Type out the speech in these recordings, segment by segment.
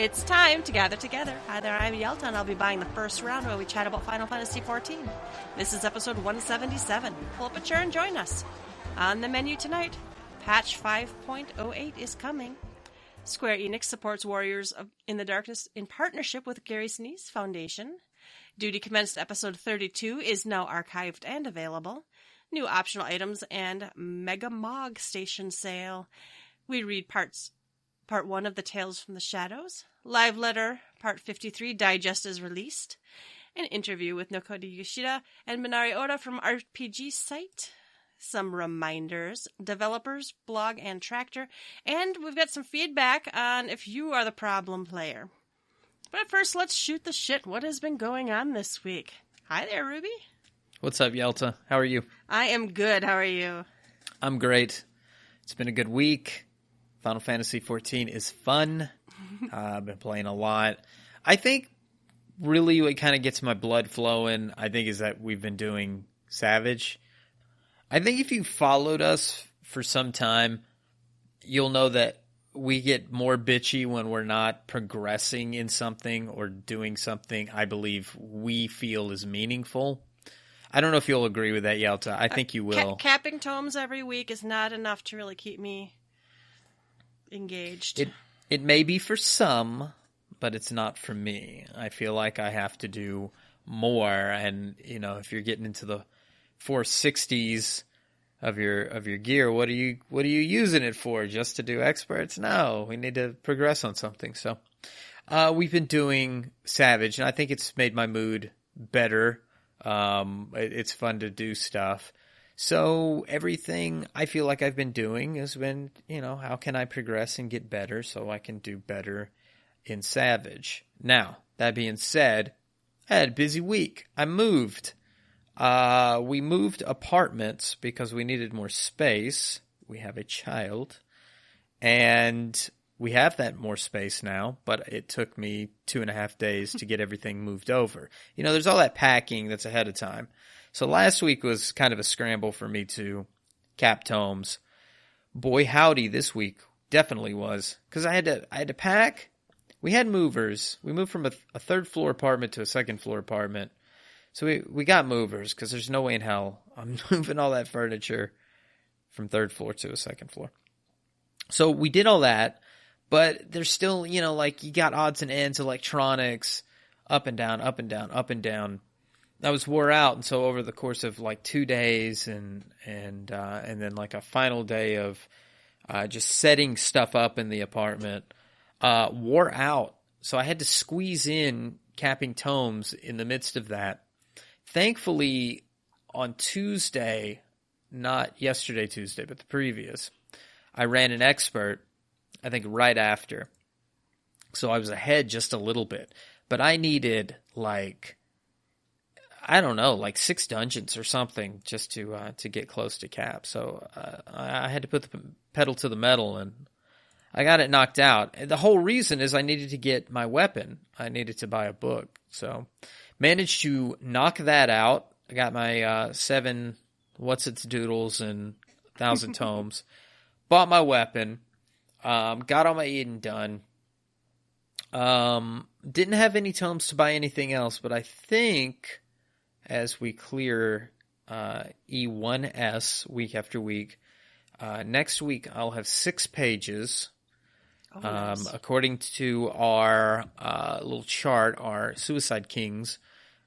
It's time to gather together. Hi there, I'm Yelta, and I'll be buying the first round where we chat about Final Fantasy XIV. This is episode 177. Pull up a chair and join us. On the menu tonight, patch 5.08 is coming. Square ENIX Supports Warriors in the Darkness in partnership with Gary Sinise Foundation. Duty Commenced episode 32 is now archived and available. New optional items and Mega Mog station sale. We read part 1 of the Tales from the Shadows. Live letter, part 53, digest is released. An interview with Naoki Yoshida and Minarioda from RPG Site. Some reminders, developers, blog, and tractor. And we've got some feedback on if you are the problem player. But first, let's shoot the shit. What has been going on this week? Hi there, Ruby. What's up, Yelta? How are you? I am good. How are you? I'm great. It's been a good week. Final Fantasy XIV is fun. I've been playing a lot. I think really what kind of gets my blood flowing, I think, is that we've been doing Savage. I think if you followed us for some time, you'll know that we get more bitchy when we're not progressing in something or doing something I believe we feel is meaningful. I don't know if you'll agree with that, Yelta. I think you will. Capping tomes every week is not enough to really keep me engaged. It may be for some, but it's not for me. I feel like I have to do more, and if you're getting into the 460s of your gear, what are you using it for? Just to do experts? No, we need to progress on something. So we've been doing Savage, and I think it's made my mood better. It's fun to do stuff. So everything I feel like I've been doing has been, how can I progress and get better so I can do better in Savage? Now, that being said, I had a busy week. I moved. We moved apartments because we needed more space. We have a child. And we have that more space now, but it took me 2.5 days to get everything moved over. There's all that packing that's ahead of time. So last week was kind of a scramble for me to cap tomes. Boy, howdy, this week definitely was. Because I had to pack. We had movers. We moved from a third floor apartment to a second floor apartment. So we got movers because there's no way in hell I'm moving all that furniture from third floor to a second floor. So we did all that, but there's still, you got odds and ends, electronics, up and down, up and down, up and down. I was wore out, and so over the course of 2 days and then a final day of just setting stuff up in the apartment, wore out. So I had to squeeze in capping tomes in the midst of that. Thankfully, on Tuesday, not yesterday Tuesday, but the previous, I ran an expert, I think right after. So I was ahead just a little bit. But I needed 6 dungeons or something just to get close to cap. So I had to put the pedal to the metal, and I got it knocked out. And the whole reason is I needed to get my weapon. I needed to buy a book. So managed to knock that out. I got my 7 what's-its-doodles and 1,000 tomes. Bought my weapon. Got all my eating done. Didn't have any tomes to buy anything else, but I think as we clear E1S week after week, next week I'll have 6 pages. Nice. According to our little chart, our Suicide Kings,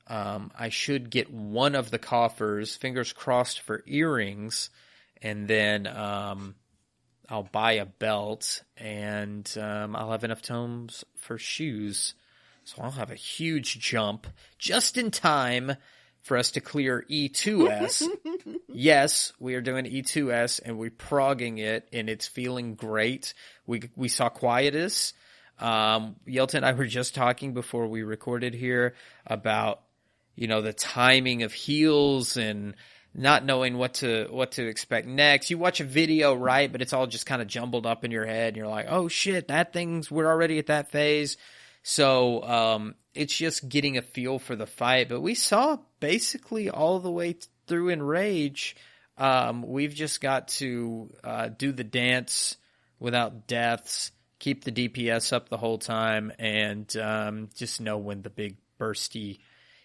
I should get one of the coffers, fingers crossed, for earrings, and then I'll buy a belt, and I'll have enough tomes for shoes. So I'll have a huge jump just in time for us to clear E2S. Yes, we are doing E2S, and we're progging it, and it's feeling great. We saw Quietus. Yelta and I were just talking before we recorded here about, the timing of heals and not knowing what to expect next. You watch a video, right, but it's all just kind of jumbled up in your head, and you're like, oh shit, we're already at that phase. So it's just getting a feel for the fight. But we saw basically all the way through in Rage. We've just got to do the dance without deaths keep the DPS up the whole time, and just know when the big bursty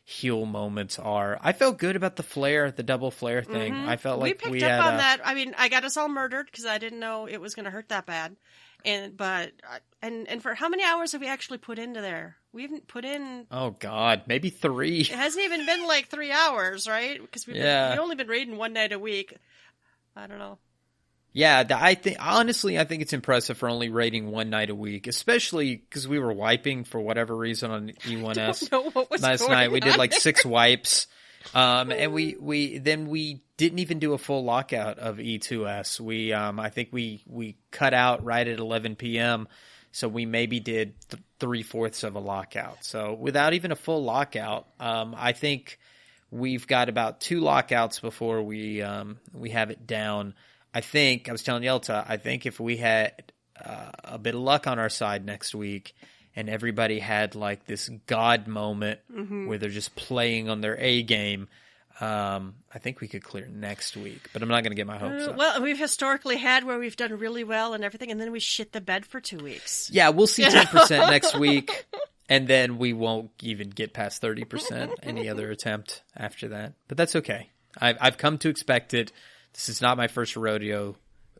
heal moments are. I felt good about the double flare thing. I felt like we picked up on that. I mean, I got us all murdered because I didn't know it was going to hurt that bad. And for how many hours have we actually put into there? We haven't put in. Oh God, maybe 3. It hasn't even been like 3 hours, right? Because we've only been raiding one night a week. I don't know. Yeah, I think it's impressive for only raiding one night a week, especially because we were wiping for whatever reason on E1S. I don't know what was last going night. We did like on 6 wipes, and we didn't even do a full lockout of E2S. I think we cut out right at 11 p.m. So we maybe did 3/4 of a lockout. So without even a full lockout, I think we've got about 2 lockouts before we have it down. I was telling Yelta, I think if we had a bit of luck on our side next week and everybody had like this God moment where they're just playing on their A game, I think we could clear next week. But I'm not going to get my hopes up. Well, we've historically had where we've done really well and everything, and then we shit the bed for 2 weeks. Yeah, we'll see 10% next week, and then we won't even get past 30% any other attempt after that. But that's okay. I've come to expect it. This is not my first rodeo,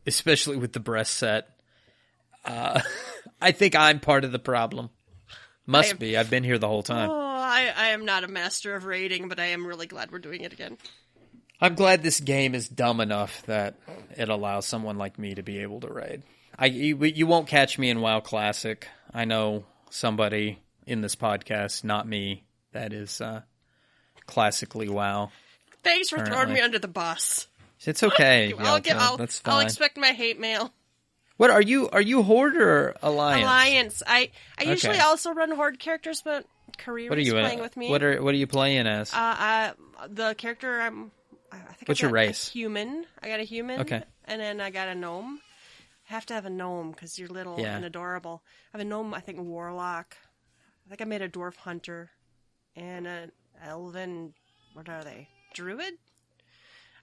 especially with the breast set. I think I'm part of the problem. Must be. I've been here the whole time. Oh, I am not a master of raiding, but I am really glad we're doing it again. I'm glad this game is dumb enough that it allows someone like me to be able to raid. You won't catch me in WoW Classic. I know somebody in this podcast, not me, that is classically WoW. Thanks for throwing me under the bus. It's okay. That's fine. I'll expect my hate mail. What are you Horde or Alliance? Alliance. I usually also run Horde characters, but Career is playing with me. What are you playing as? The character I think. What's your race? Human. I got a human. Okay. And then I got a gnome. I have to have a gnome because you're little and adorable. I have a gnome. I think warlock. I think I made a dwarf hunter and an elven. What are they? Druid.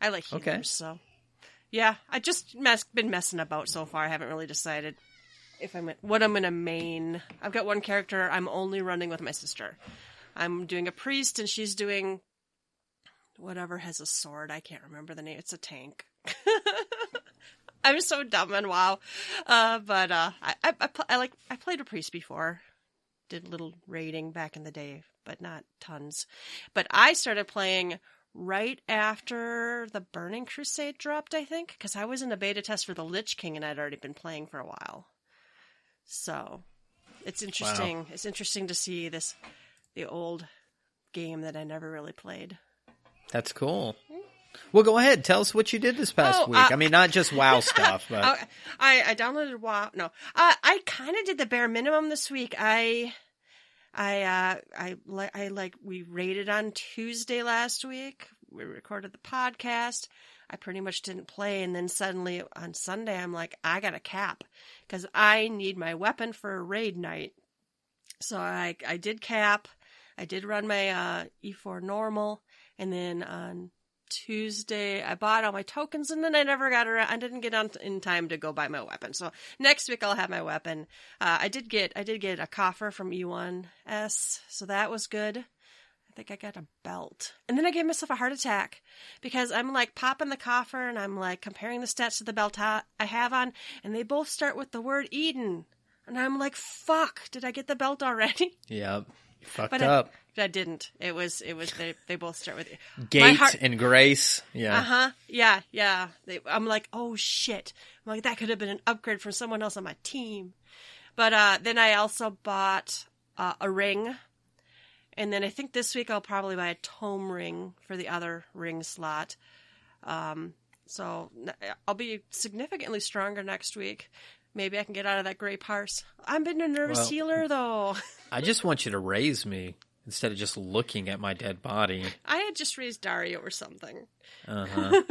I like healers, so yeah. I just been messing about so far. I haven't really decided what I'm gonna main. I've got one character I'm only running with my sister. I'm doing a priest, and she's doing whatever has a sword. I can't remember the name. It's a tank. I'm so dumb and WoW, but I played a priest before. Did a little raiding back in the day, but not tons. But I started playing right after the Burning Crusade dropped, I think, because I was in a beta test for the Lich King and I'd already been playing for a while. So it's interesting. Wow. It's interesting to see the old game that I never really played. That's cool. Well, go ahead. Tell us what you did this past week. I mean, not just WoW stuff, but I downloaded WoW. No, I kind of did the bare minimum this week. We raided on Tuesday last week. We recorded the podcast. I pretty much didn't play. And then suddenly on Sunday, I'm like, I got a cap because I need my weapon for a raid night. So I did cap. I did run my E4 normal. And then on Tuesday, I bought all my tokens, and then I never got around. I didn't get on in time to go buy my weapon. So next week I'll have my weapon. I did get a coffer from E1S, so that was good. I think I got a belt, and then I gave myself a heart attack because I'm like popping the coffer, and I'm like comparing the stats to the belt I have on, and they both start with the word Eden, and I'm like, fuck, did I get the belt already? Yep. You fucked up. I didn't. It was. They both start with Gate and Grace. Yeah. Yeah. I'm like, oh shit. I'm like, that could have been an upgrade from someone else on my team. But then I also bought a ring, and then I think this week I'll probably buy a tome ring for the other ring slot. So I'll be significantly stronger next week. Maybe I can get out of that gray parse. I've been a nervous healer, though. I just want you to raise me instead of just looking at my dead body. I had just raised Dario or something. Uh-huh.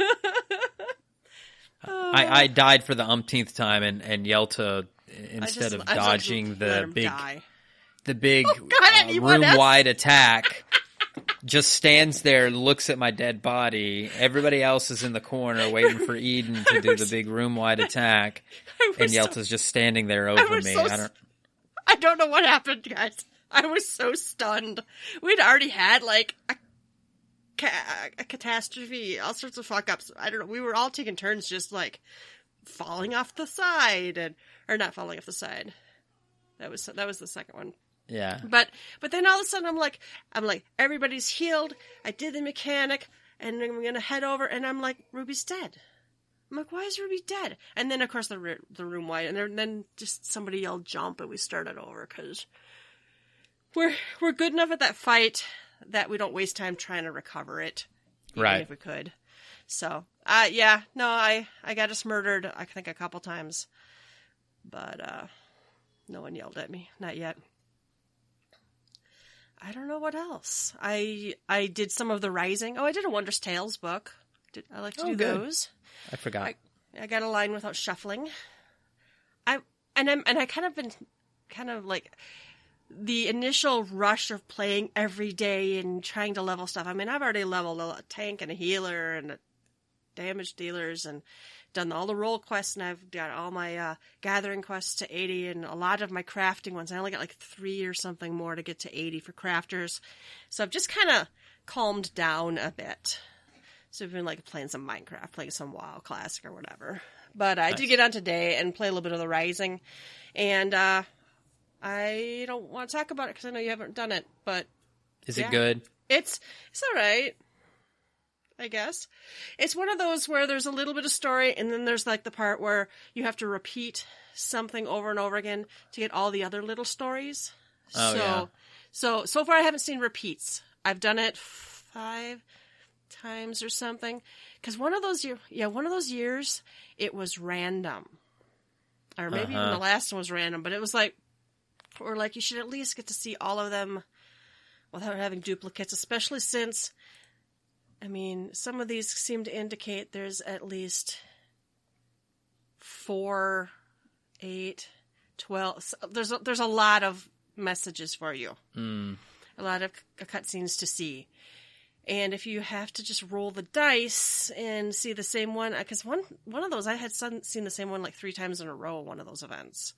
I died for the umpteenth time, and Yelta, instead of dodging the big room-wide attack, just stands there, looks at my dead body. Everybody else is in the corner waiting for Eden to do the big room-wide attack. And Yelta's just standing there over me. I don't know what happened, guys. I was so stunned. We'd already had, like, a catastrophe, all sorts of fuck-ups. I don't know. We were all taking turns just, like, falling off the side. Or not falling off the side. That was the second one. Yeah. But then all of a sudden I'm like, everybody's healed. I did the mechanic, and I'm going to head over, and I'm like, Ruby's dead. I'm like, why is Ruby dead? And then, of course, the room wide, and then just somebody yelled jump, and we started over, because we're good enough at that fight that we don't waste time trying to recover it, even if we could. So, I got us murdered, I think, a couple times, but no one yelled at me, not yet. I don't know what else. I did some of the Rising. Oh, I did a Wondrous Tales book. I like to do those. I forgot. I got a line without shuffling. I kind of been like the initial rush of playing every day and trying to level stuff. I mean, I've already leveled a tank and a healer and a damage dealers and done all the role quests, and I've got all my gathering quests to 80 and a lot of my crafting ones. I only got like 3 or something more to get to 80 for crafters. So I've just kind of calmed down a bit. So I've been like playing some Minecraft, playing some WoW Classic or whatever. But I did get on today and play a little bit of the Rising. And I don't want to talk about it because I know you haven't done it. But is it good? It's all right, I guess. It's one of those where there's a little bit of story, and then there's like the part where you have to repeat something over and over again to get all the other little stories. So far I haven't seen repeats. I've done it 5 times or something, because one of those years it was random, or maybe even the last one was random, but it was like, or like you should at least get to see all of them without having duplicates, especially since, I mean, some of these seem to indicate there's at least 4, 8, 12. There's a lot of messages for you, a lot of cutscenes to see. And if you have to just roll the dice and see the same one, because one of those, I had seen the same one like 3 times in a row, one of those events.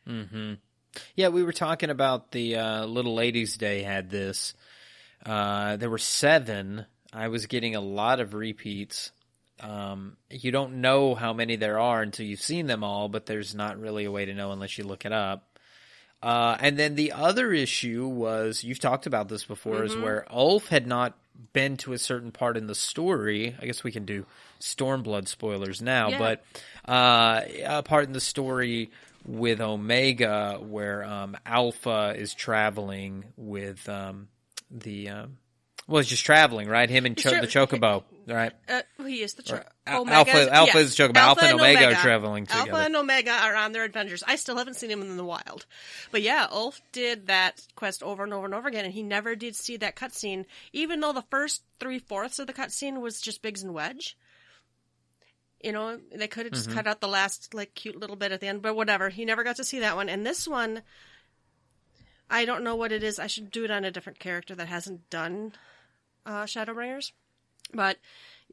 Mm-hmm. Yeah, we were talking about the Little Ladies' Day had this. There were 7. I was getting a lot of repeats. You don't know how many there are until you've seen them all, but there's not really a way to know unless you look it up. And then the other issue was, you've talked about this before, is where Ulf had not been to a certain part in the story. I guess we can do Stormblood spoilers now, but a part in the story with Omega where Alpha is traveling with he's just traveling, right? Him and the Chocobo, right? He is the Alpha is Chocobo. Alpha and Omega are traveling together. Alpha and Omega are on their adventures. I still haven't seen him in the wild. But yeah, Ulf did that quest over and over and over again, and he never did see that cutscene, even though the first 3/4 of the cutscene was just Biggs and Wedge. You know, they could have just cut out the last, like, cute little bit at the end, but whatever. He never got to see that one. And this one, I don't know what it is. I should do it on a different character that hasn't done Shadowbringers. But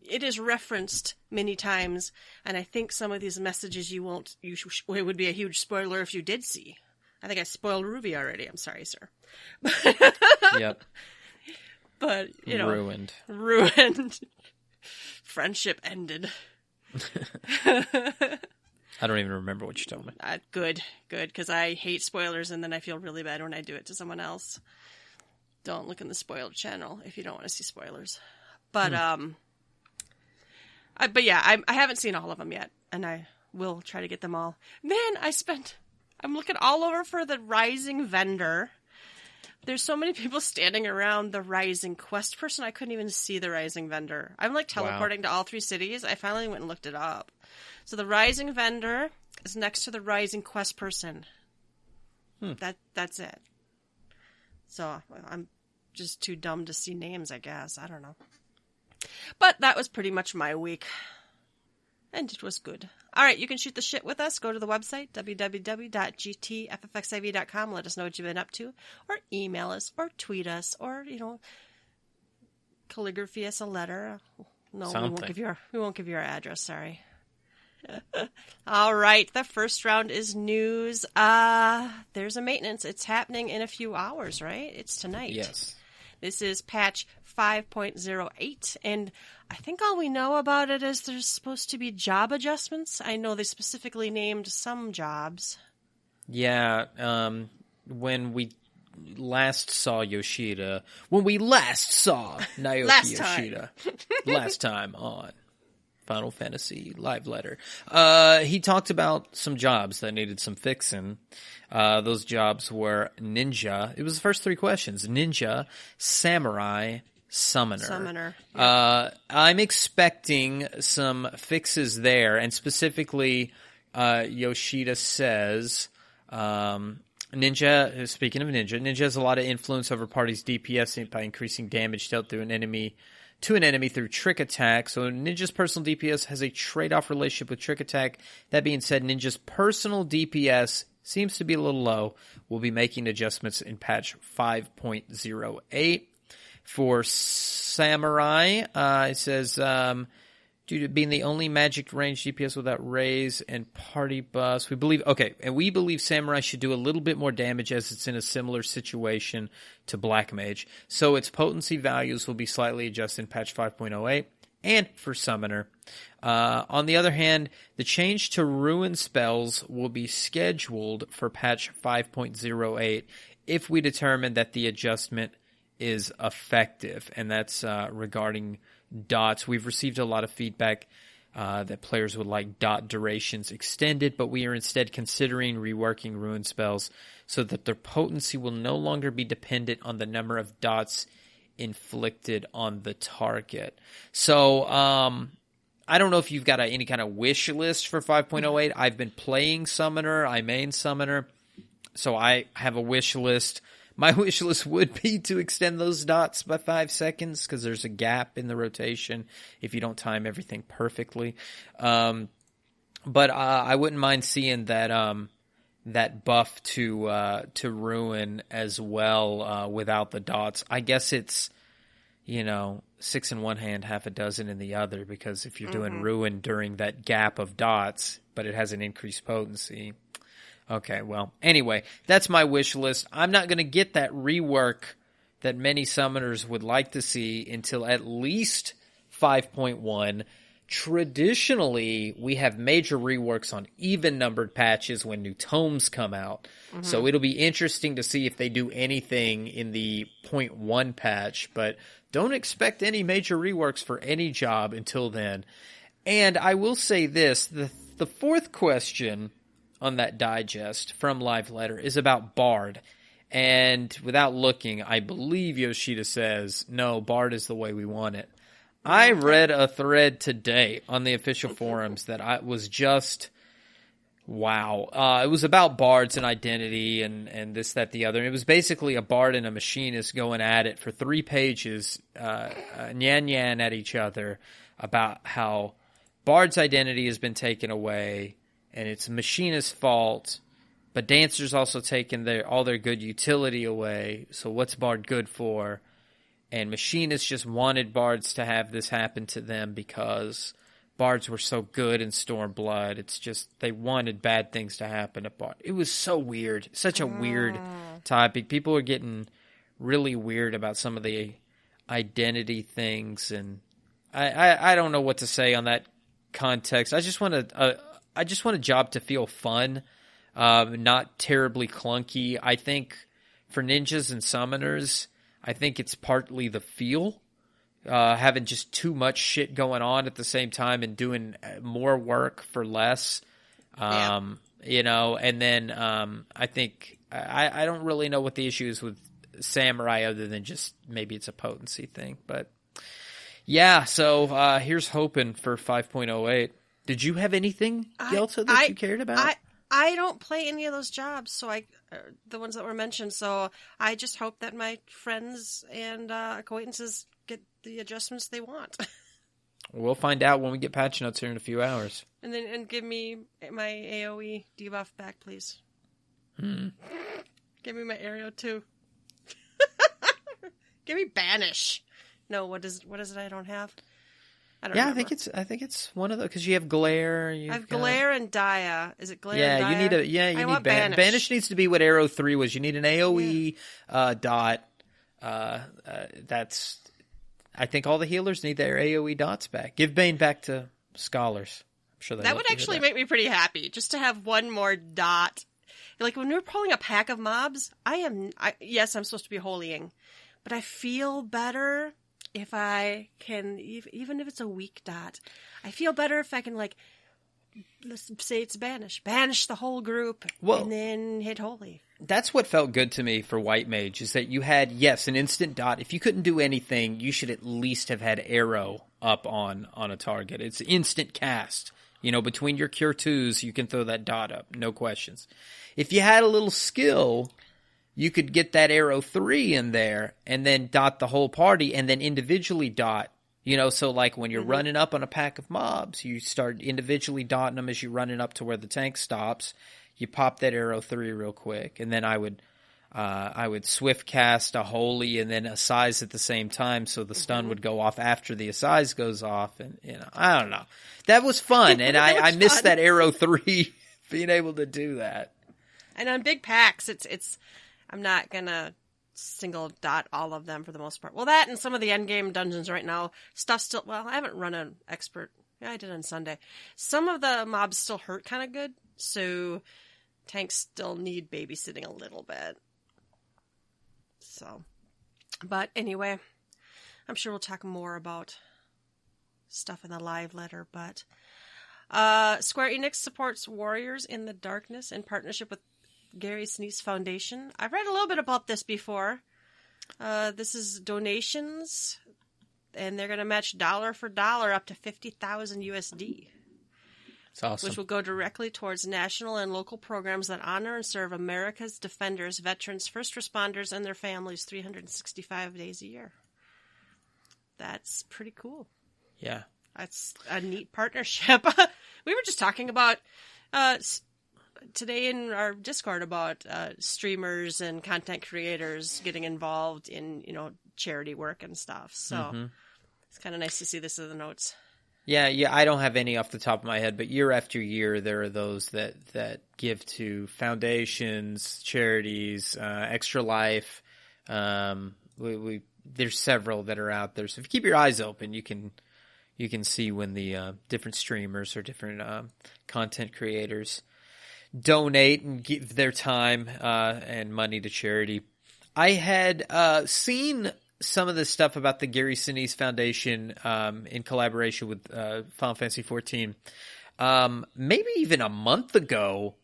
it is referenced many times, and I think some of these messages it would be a huge spoiler if you did see. I think I spoiled Ruby already. I'm sorry, sir. Yep. But, you know. Ruined. Friendship ended. I don't even remember what you told me. Good, because I hate spoilers, and then I feel really bad when I do it to someone else. Don't look in the spoiled channel if you don't want to see spoilers. But I haven't seen all of them yet, and I will try to get them all. Man, I'm looking all over for the Rising vendor. There's so many people standing around the Rising quest person, I couldn't even see the Rising vendor. I'm like teleporting to all 3 cities. I finally went and looked it up. So the Rising vendor is next to the Rising quest person. That's it. So I'm just too dumb to see names, I guess. I don't know. But that was pretty much my week. And it was good. All right, you can shoot the shit with us. Go to the website, www.gtffxiv.com. Let us know what you've been up to. Or email us, or tweet us, or, calligraphy us a letter. No, Something. we won't give you our address. Sorry. All right, the first round is news. There's a maintenance. It's happening in a few hours, right? It's tonight. Yes. This is patch 5.08, and I think all we know about it is there's supposed to be job adjustments. I know they specifically named some jobs. Yeah, when we last saw Yoshida, when we last saw Naoki Yoshida, last time on Final Fantasy Live Letter, he talked about some jobs that needed some fixing. Those jobs were ninja. It was the first three questions: ninja, samurai, summoner. Yep. I'm expecting some fixes there, and specifically, Yoshida says, ninja. Speaking of ninja has a lot of influence over parties' DPS by increasing damage dealt through an enemy through trick attack. So ninja's personal DPS has a trade-off relationship with trick attack. That being said, ninja's personal DPS seems to be a little low. We'll be making adjustments in patch 5.08. For samurai, it says, due to being the only magic range DPS without raise and party buffs, we believe samurai should do a little bit more damage as it's in a similar situation to black mage. So its potency values will be slightly adjusted in patch 5.08. And for summoner, on the other hand, the change to ruin spells will be scheduled for patch 5.08 if we determine that the adjustment is effective, and that's regarding dots. We've received a lot of feedback that players would like dot durations extended, but we are instead considering reworking ruin spells so that their potency will no longer be dependent on the number of dots inflicted on the target. So I don't know if you've got any kind of wish list for 5.08. I've been playing Summoner. I main Summoner, so I have a wish list. My wish list would be to extend those dots by 5 seconds because there's a gap in the rotation if you don't time everything perfectly. But I wouldn't mind seeing that buff to ruin as well without the dots. I guess it's 6 in one hand, half a dozen in the other, because if you're doing ruin during that gap of dots, but it has an increased potency. Okay, well, anyway, that's my wish list. I'm not going to get that rework that many summoners would like to see until at least 5.1. Traditionally, we have major reworks on even-numbered patches when new tomes come out. Mm-hmm. So it'll be interesting to see if they do anything in the 0.1 patch, but don't expect any major reworks for any job until then. And I will say this, the fourth question on that digest from Live Letter is about Bard. And without looking, I believe Yoshida says, no, Bard is the way we want it. I read a thread today on the official forums that was just, wow. It was about bards and identity and this, that, the other. And it was basically a bard and a machinist going at it for 3 pages, nyan at each other about how bard's identity has been taken away and it's machinist's fault, but dancer's also taken all their good utility away. So what's bard good for? And machinists just wanted bards to have this happen to them because bards were so good in Stormblood. It's just they wanted bad things to happen to bard. It was so weird. Such a weird topic. People are getting really weird about some of the identity things, and I don't know what to say on that context. I just want a job to feel fun, not terribly clunky. I think for ninjas and summoners, I think it's partly the feel, having just too much shit going on at the same time and doing more work for less, and then I think I don't really know what the issue is with Samurai other than just maybe it's a potency thing. But yeah, so here's hoping for 5.08. Did you have anything, Yelta, that you cared about? I don't play any of those jobs, so the ones that were mentioned. So I just hope that my friends and acquaintances get the adjustments they want. We'll find out when we get patch notes here in a few hours. And give me my AoE debuff back, please. Give me my Aereo too. Give me Banish. No, what is it I don't have? I don't Yeah, remember. I think it's one of those, because you have glare. I have glare and Dia. Is it glare and Yeah, Dia? you I need want banish. Banish needs to be what Arrow 3 was. You need an AoE dot. That's, I think all the healers need their AoE dots back. Give Bane back to scholars. I'm sure that would actually make me pretty happy, just to have one more dot. Like when we're pulling a pack of mobs, yes, I'm supposed to be holying, but I feel better if I can, even if it's a weak dot, I feel better if I can, like, let's say it's banish the whole group, and then hit holy. That's what felt good to me for White Mage, is that you had, yes, an instant dot. If you couldn't do anything, you should at least have had arrow up on a target. It's instant cast. Between your cure 2s, you can throw that dot up, no questions. If you had a little skill, you could get that arrow 3 in there and then dot the whole party and then individually dot. So like when you're running up on a pack of mobs, you start individually dotting them as you're running up to where the tank stops. You pop that arrow 3 real quick, and then I would swift cast a holy and then a size at the same time, so the stun would go off after the size goes off, and I don't know. That was fun, and I missed that arrow 3 being able to do that. And on big packs, it's I'm not gonna single dot all of them for the most part. Well, that and some of the end game dungeons right now, stuff still. Well, I haven't run an expert. Yeah, I did on Sunday. Some of the mobs still hurt kind of good, so tanks still need babysitting a little bit. So, but anyway, I'm sure we'll talk more about stuff in the live letter. But Square Enix supports Warriors in the Darkness in partnership with Gary Sinise Foundation. I've read a little bit about this before. This is donations, and they're going to match dollar for dollar up to 50,000 USD. It's awesome. Which will go directly towards national and local programs that honor and serve America's defenders, veterans, first responders, and their families 365 days a year. That's pretty cool. Yeah. That's a neat partnership. We were just talking about today in our Discord about streamers and content creators getting involved in, charity work and stuff. So it's kind of nice to see this in the notes. Yeah, I don't have any off the top of my head, but year after year, there are those that give to foundations, charities, Extra Life. There's several that are out there. So if you keep your eyes open, you can see when the different streamers or different content creators donate and give their time and money to charity. I had seen some of the stuff about the Gary Sinise Foundation in collaboration with Final Fantasy XIV maybe even a month ago.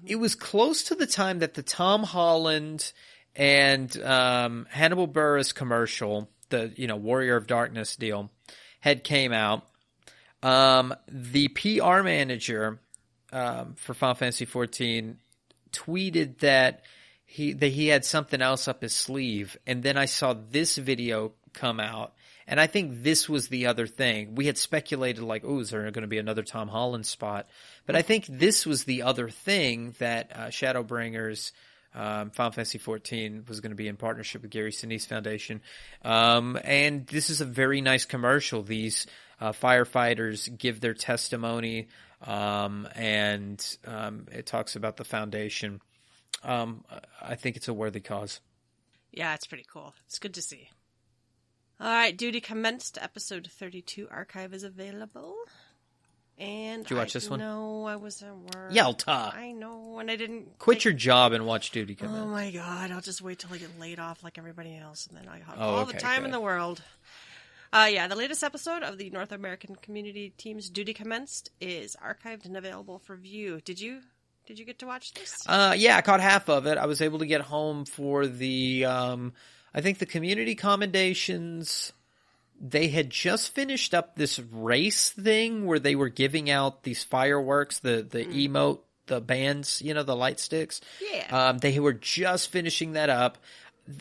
It was close to the time that the Tom Holland and Hannibal Buress commercial, the Warrior of Darkness deal, had came out. The PR manager for Final Fantasy XIV tweeted that he had something else up his sleeve, and then I saw this video come out, and I think this was the other thing. We had speculated like, is there going to be another Tom Holland spot? But I think this was the other thing that Shadowbringers Final Fantasy XIV was going to be in partnership with Gary Sinise Foundation. And this is a very nice commercial. These firefighters give their testimony, and it talks about the foundation. I think it's a worthy cause. Yeah, it's pretty cool. It's good to see. All right, duty commenced. Episode 32 archive is available. And did you watch this one? No, I was at work. Yelta. I know, and I didn't quit your job and watch duty commence. Oh my god, I'll just wait till I get laid off like everybody else, and then I have all the time in the world. The latest episode of the North American Community Team's Duty Commenced is archived and available for view. Did you get to watch this? Yeah, I caught half of it. I was able to get home for the, I think the community commendations. They had just finished up this race thing where they were giving out these fireworks, the emote, the bands, the light sticks. Yeah. They were just finishing that up.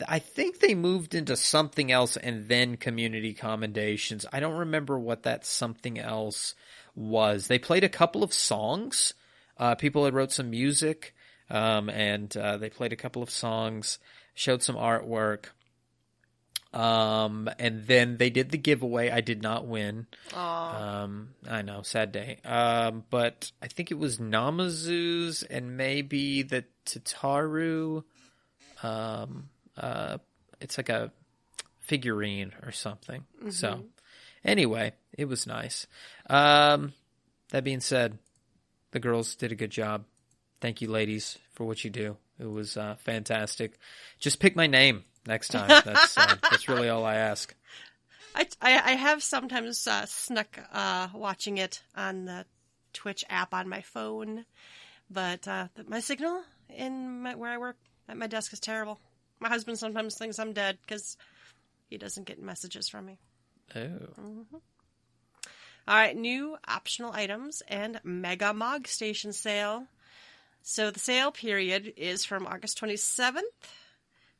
I think they moved into something else and then community commendations. I don't remember what that something else was. They played a couple of songs. People had wrote some music, and they played a couple of songs, showed some artwork. And then they did the giveaway. I did not win. Aw. I know, sad day. But I think it was Namazu's and maybe the Tataru. It's like a figurine or something. Mm-hmm. So anyway, it was nice. That being said, the girls did a good job. Thank you, ladies, for what you do. It was fantastic. Just pick my name next time. That's really all I ask. I have sometimes snuck watching it on the Twitch app on my phone, but my signal where I work at my desk is terrible. My husband sometimes thinks I'm dead because he doesn't get messages from me. Oh. Mm-hmm. All right, new optional items and Mega Mog Station sale. So the sale period is from August 27th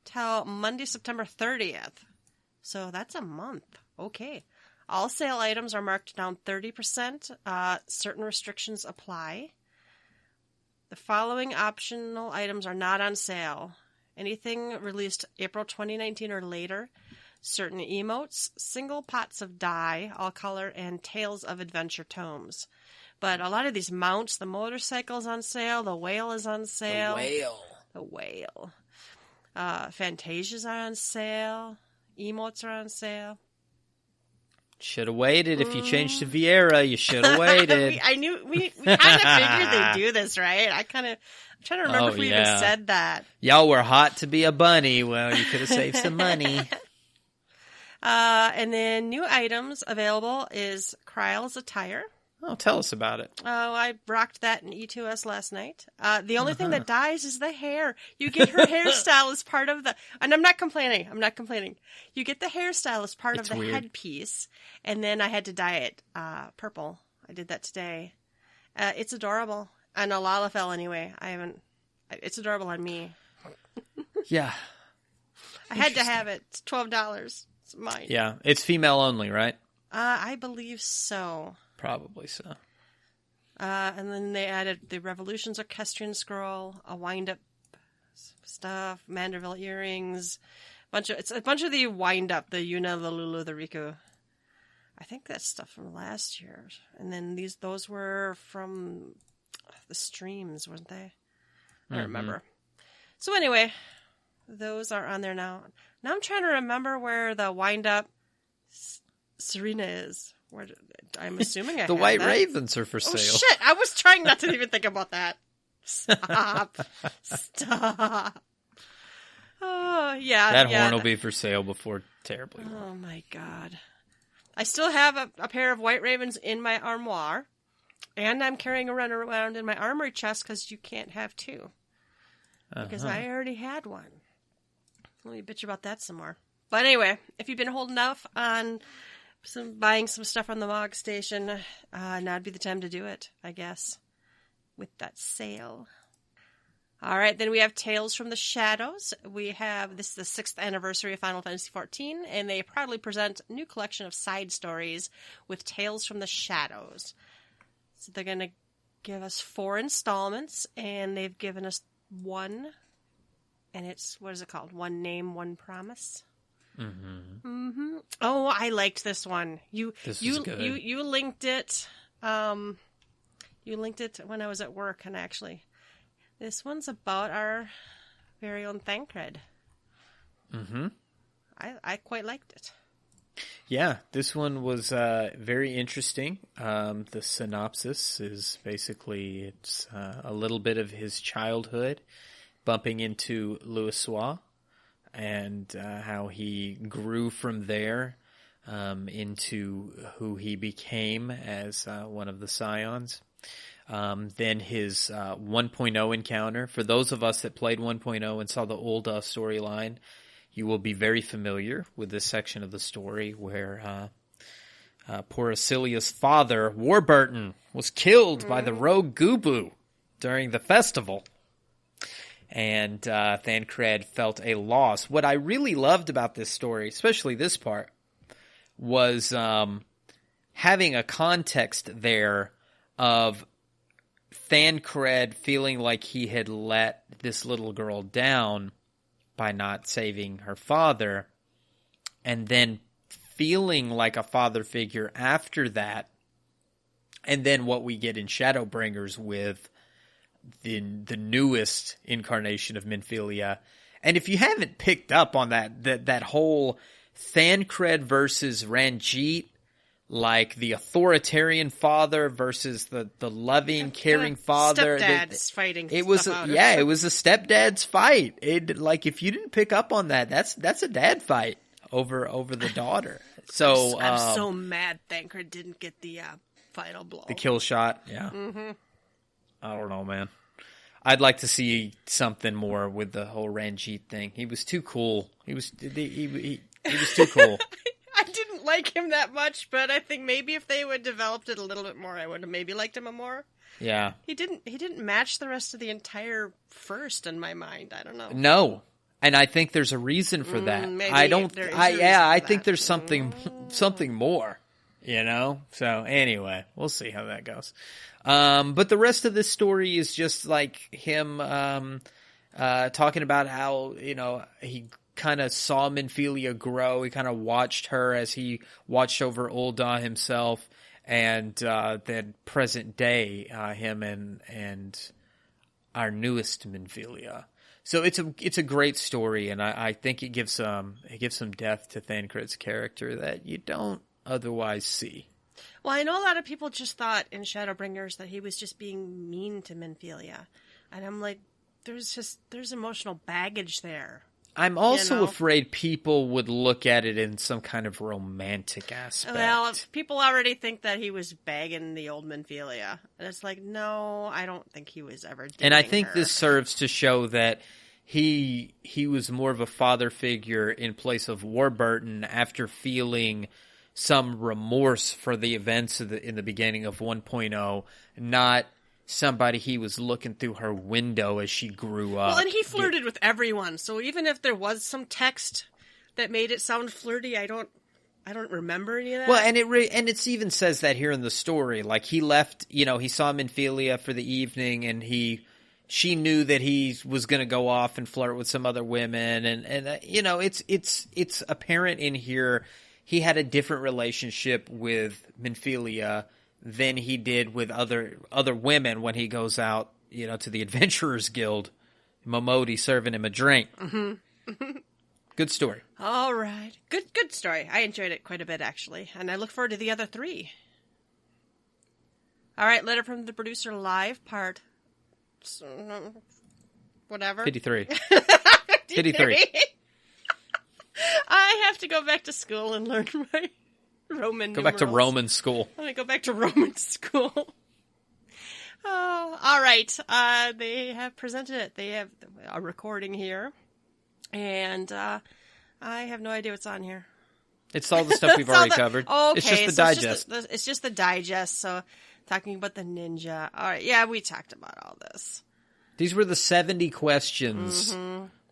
till Monday, September 30th. So that's a month. Okay. All sale items are marked down 30%. Certain restrictions apply. The following optional items are not on sale. Anything released April 2019 or later. Certain emotes, single pots of dye, all color, and Tales of Adventure tomes. But a lot of these mounts, the motorcycle's on sale, the whale is on sale. The whale. Fantasias are on sale. Emotes are on sale. Should have waited. If you changed to Vieira, you should have waited. we kind of figured they'd do this, right? I'm trying to remember if we even said that. Y'all were hot to be a bunny. Well, you could have saved some money. And then new items available is Kryle's attire. Oh, tell us about it. Oh, I rocked that in E2S last night. The only thing that dies is the hair. You get her hairstyle as part of the... And I'm not complaining. You get the hairstyle as part of the headpiece. And then I had to dye it purple. I did that today. It's adorable. On a Lalafell anyway. It's adorable on me. Yeah. I had to have it. It's $12. It's mine. Yeah. It's female only, right? I believe so. Probably so. And then they added the Revolutions Orchestrion scroll, a wind-up stuff, Manderville earrings, it's a bunch of the wind-up, the Yuna, the Lulu, the Riku. I think that's stuff from last year. And then those were from the streams, weren't they? I don't remember. So anyway, those are on there now. Now I'm trying to remember where the wind-up Serena is. I'm assuming I have the White that. Ravens are for sale. Oh, shit. I was trying not to even think about that. Stop. Oh, yeah. That horn will be for sale before terribly long. Oh, my God. I still have a pair of White Ravens in my armoire, and I'm carrying around in my armory chest because you can't have two. Because I already had one. Let me bitch about that some more. But anyway, if you've been holding off on buying some stuff on the Mog Station, now'd be the time to do it, I guess, with that sale. All right, then we have Tales from the Shadows. This is the 6th anniversary of Final Fantasy XIV, and they proudly present a new collection of side stories with Tales from the Shadows. So they're going to give us 4 installments, and they've given us one, and it's, what is it called? One Name, One Promise. Oh, I liked this one. You linked it. You linked it when I was at work, and actually, this one's about our very own Thancred. I quite liked it. Yeah, this one was very interesting. The synopsis is basically it's a little bit of his childhood, bumping into Louisoix. And how he grew from there into who he became as one of the Scions. Then his 1.0 encounter. For those of us that played 1.0 and saw the old storyline, you will be very familiar with this section of the story where poor Acilia's father, Warburton, was killed by the rogue Gubu during the festival. And Thancred felt a loss. What I really loved about this story, especially this part, was having a context there of Thancred feeling like he had let this little girl down by not saving her father, and then feeling like a father figure after that. And then what we get in Shadowbringers with the newest incarnation of Minfilia. And if you haven't picked up on that whole Thancred versus Ranjit, like the authoritarian father versus the loving, caring father. Stepdads fighting. It was it was a stepdad's fight. It, like, if you didn't pick up on that, that's a dad fight over the daughter. So I'm so mad Thancred didn't get the final blow. The kill shot. Yeah. Mm-hmm. I don't know, man. I'd like to see something more with the whole Ranjit thing. He was too cool. He was too cool. I didn't like him that much, but I think maybe if they would have developed it a little bit more, I would have maybe liked him more. Yeah. He didn't match the rest of the entire first in my mind. I don't know. No. And I think there's a reason for that. I think there's something more, you know? So anyway, we'll see how that goes. But the rest of this story is just like him talking about how, you know, he kind of saw Minfilia grow. He kind of watched her as he watched over Ul'dah himself, and then present day him and our newest Minfilia. So it's a great story, and I think it gives some depth to Thancred's character that you don't otherwise see. Well, I know a lot of people just thought in Shadowbringers that he was just being mean to Minfilia, and I'm like, there's emotional baggage there. I'm also afraid people would look at it in some kind of romantic aspect. Well, people already think that he was bagging the old Minfilia. And it's like, no, I don't think he was ever doing And I think her. this serves to show that he was more of a father figure in place of Warburton after feeling some remorse for the events in the beginning of 1.0, not somebody he was looking through her window as she grew up. Well, and he flirted with everyone, so even if there was some text that made it sound flirty, I don't remember any of that. Well, and it even says that here in the story. Like, he left, you know, he saw Minfilia for the evening, and she knew that he was going to go off and flirt with some other women, and you know, it's apparent in here he had a different relationship with Minfilia than he did with other women when he goes out, you know, to the Adventurers Guild. Momodi serving him a drink. Mm-hmm. Good story. All right. Good story. I enjoyed it quite a bit, actually. And I look forward to the other 3. All right, letter from the producer live, part... whatever. 53. 53. I have to go back to school and learn my Roman Go back to Roman school. I'm going to go back to Roman school. Oh, all right. They have presented it. They have a recording here. And I have no idea what's on here. It's all the stuff we've already covered. Okay, it's just the digest. It's just the digest. So talking about the ninja. All right. Yeah, we talked about all this. These were the 70 questions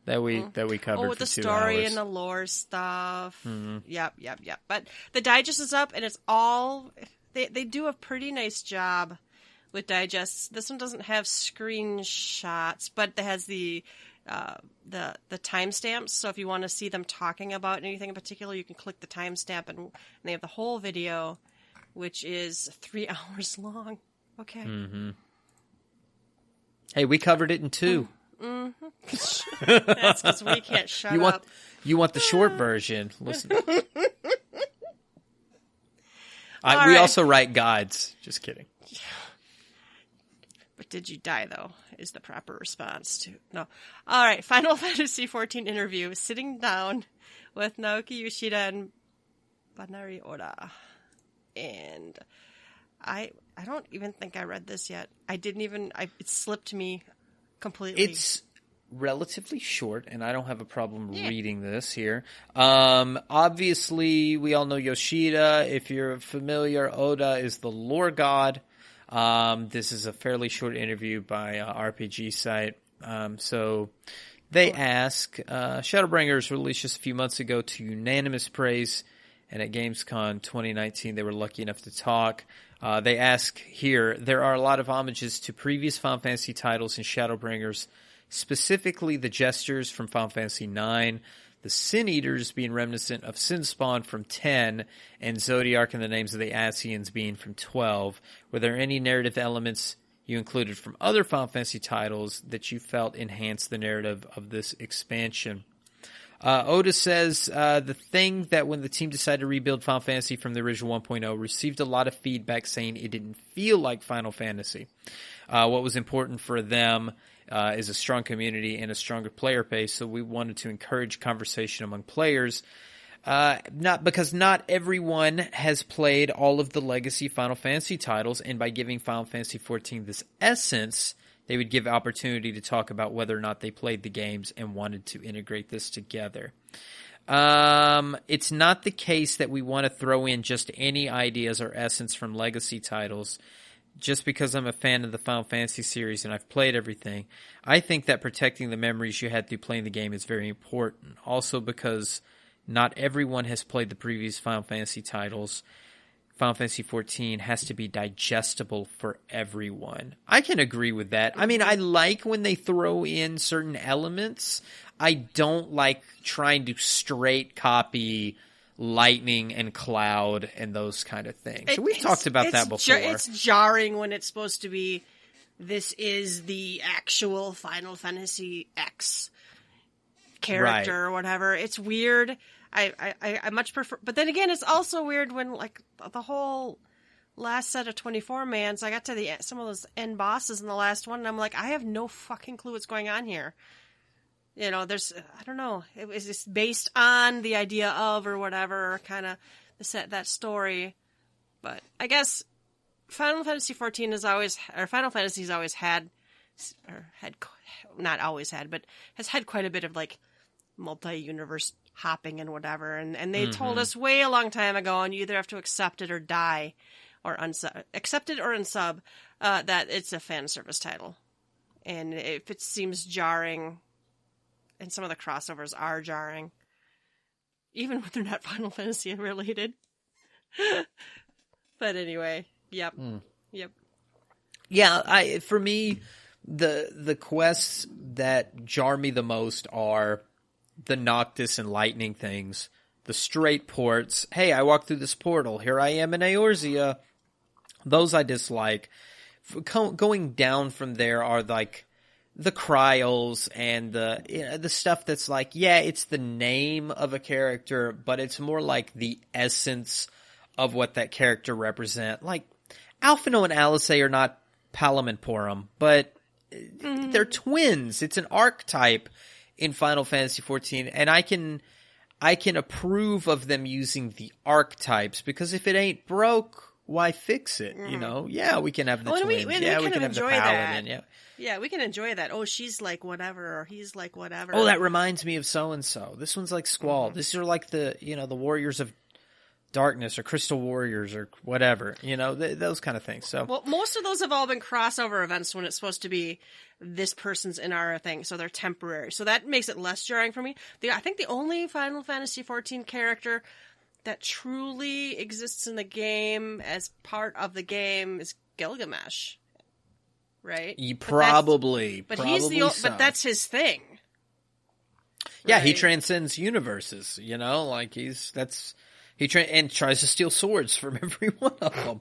that we covered. Oh, with the story and the lore stuff. Mm-hmm. Yep. But the digest is up, and it's all they do a pretty nice job with digests. This one doesn't have screenshots, but it has the timestamps. So if you want to see them talking about anything in particular, you can click the timestamp, and they have the whole video, which is 3 hours long. Okay. Mm-hmm. Hey, we covered it in 2. Mm-hmm. That's because we can't shut up. You want the short version? Listen. Right. We also write guides. Just kidding. But did you die, though, is the proper response to... No. All right, Final Fantasy XIV interview. Sitting down with Naoki, Yoshida, and Minarioda. And I don't even think I read this yet. It slipped me completely. It's relatively short, and I don't have a problem reading this here. Obviously, we all know Yoshida. If you're familiar, Oda is the lore god. This is a fairly short interview by RPG site. So they ask, Shadowbringers released just a few months ago to unanimous praise, and at Gamescom 2019 they were lucky enough to talk. They ask here, there are a lot of homages to previous Final Fantasy titles in Shadowbringers, specifically the gestures from Final Fantasy IX, the Sin Eaters being reminiscent of Sin Spawn from 10, and Zodiac and the Names of the Asians being from 12. Were there any narrative elements you included from other Final Fantasy titles that you felt enhanced the narrative of this expansion? Oda says, the thing that when the team decided to rebuild Final Fantasy from the original 1.0 received a lot of feedback saying it didn't feel like Final Fantasy. What was important for them is a strong community and a stronger player base, so we wanted to encourage conversation among players. Not everyone has played all of the legacy Final Fantasy titles, and by giving Final Fantasy XIV this essence, they would give opportunity to talk about whether or not they played the games and wanted to integrate this together. It's not the case that we want to throw in just any ideas or essence from legacy titles. Just because I'm a fan of the Final Fantasy series and I've played everything, I think that protecting the memories you had through playing the game is very important. Also because not everyone has played the previous Final Fantasy titles. Final Fantasy XIV has to be digestible for everyone. I can agree with that. I mean, I like when they throw in certain elements. I don't like trying to straight copy Lightning and Cloud and those kind of things. So we've talked about that before. It's jarring when it's supposed to be, this is the actual Final Fantasy X character or whatever. It's weird. I much prefer, but then again, it's also weird when like the whole last set of 24-mans, I got to some of those end bosses in the last one, and I'm like, I have no fucking clue what's going on here. You know, I don't know. It was just based on the idea of or whatever, kind of that story. But I guess Final Fantasy XIV Final Fantasy's always had, not always had, but has had quite a bit of like multi-universe hopping and whatever. And they told us way a long time ago, and you either have to accept it or die, or accept it or unsub, that it's a fan service title. And if it seems jarring, and some of the crossovers are jarring, even when they're not Final Fantasy related. But anyway, yep. Yeah, for me, the quests that jar me the most are the Noctis and Lightning things. The straight ports. Hey, I walked through this portal. Here I am in Eorzea. Those I dislike. Going down from there are like the cryos and the stuff that's like, yeah, it's the name of a character, but it's more like the essence of what that character represent. Like, Alphino and Alice are not Palom and Porum, but they're twins. It's an archetype in Final Fantasy XIV, and I can approve of them using the archetypes, because if it ain't broke, why fix it? You know? Yeah, we can have the twins. We can have the paladin. Yeah, we can enjoy that. Oh, she's like whatever, or he's like whatever. Oh, that reminds me of so-and-so. This one's like Squall. These are like the Warriors of Darkness or Crystal Warriors or whatever. Those kind of things. So, well, most of those have all been crossover events when it's supposed to be this person's in our thing, so they're temporary. So that makes it less jarring for me. I think the only Final Fantasy XIV character that truly exists in the game as part of the game is Gilgamesh. Right? Probably. But that's his thing. Yeah, right? He transcends universes, and tries to steal swords from every one of them.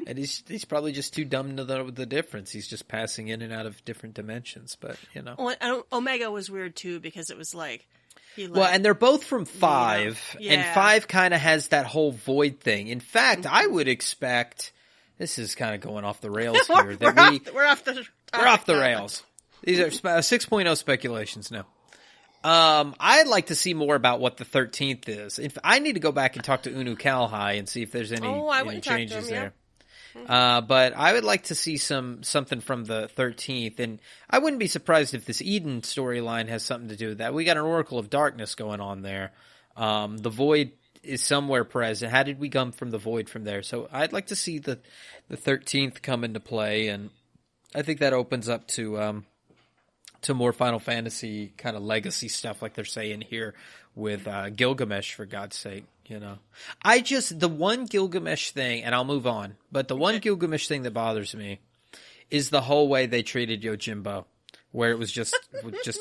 And he's probably just too dumb to know the difference. He's just passing in and out of different dimensions, but Well, Omega was weird too, because it was like and they're both from 5, and 5 kind of has that whole void thing. In fact, I would expect, this is kind of going off the rails here. We're off the rails. These are 6.0 speculations now. I'd like to see more about what the 13th is. I need to go back and talk to Unu Kalhai and see if there's any changes there. But I would like to see something from the 13th, and I wouldn't be surprised if this Eden storyline has something to do with that. We got an Oracle of Darkness going on there. The Void is somewhere present. How did we come from the Void from there? So I'd like to see the 13th come into play, and I think that opens up to more Final Fantasy kind of legacy stuff, like they're saying here with Gilgamesh, for God's sake. The one Gilgamesh thing, and I'll move on, but the one Gilgamesh thing that bothers me is the whole way they treated Yojimbo. where it was just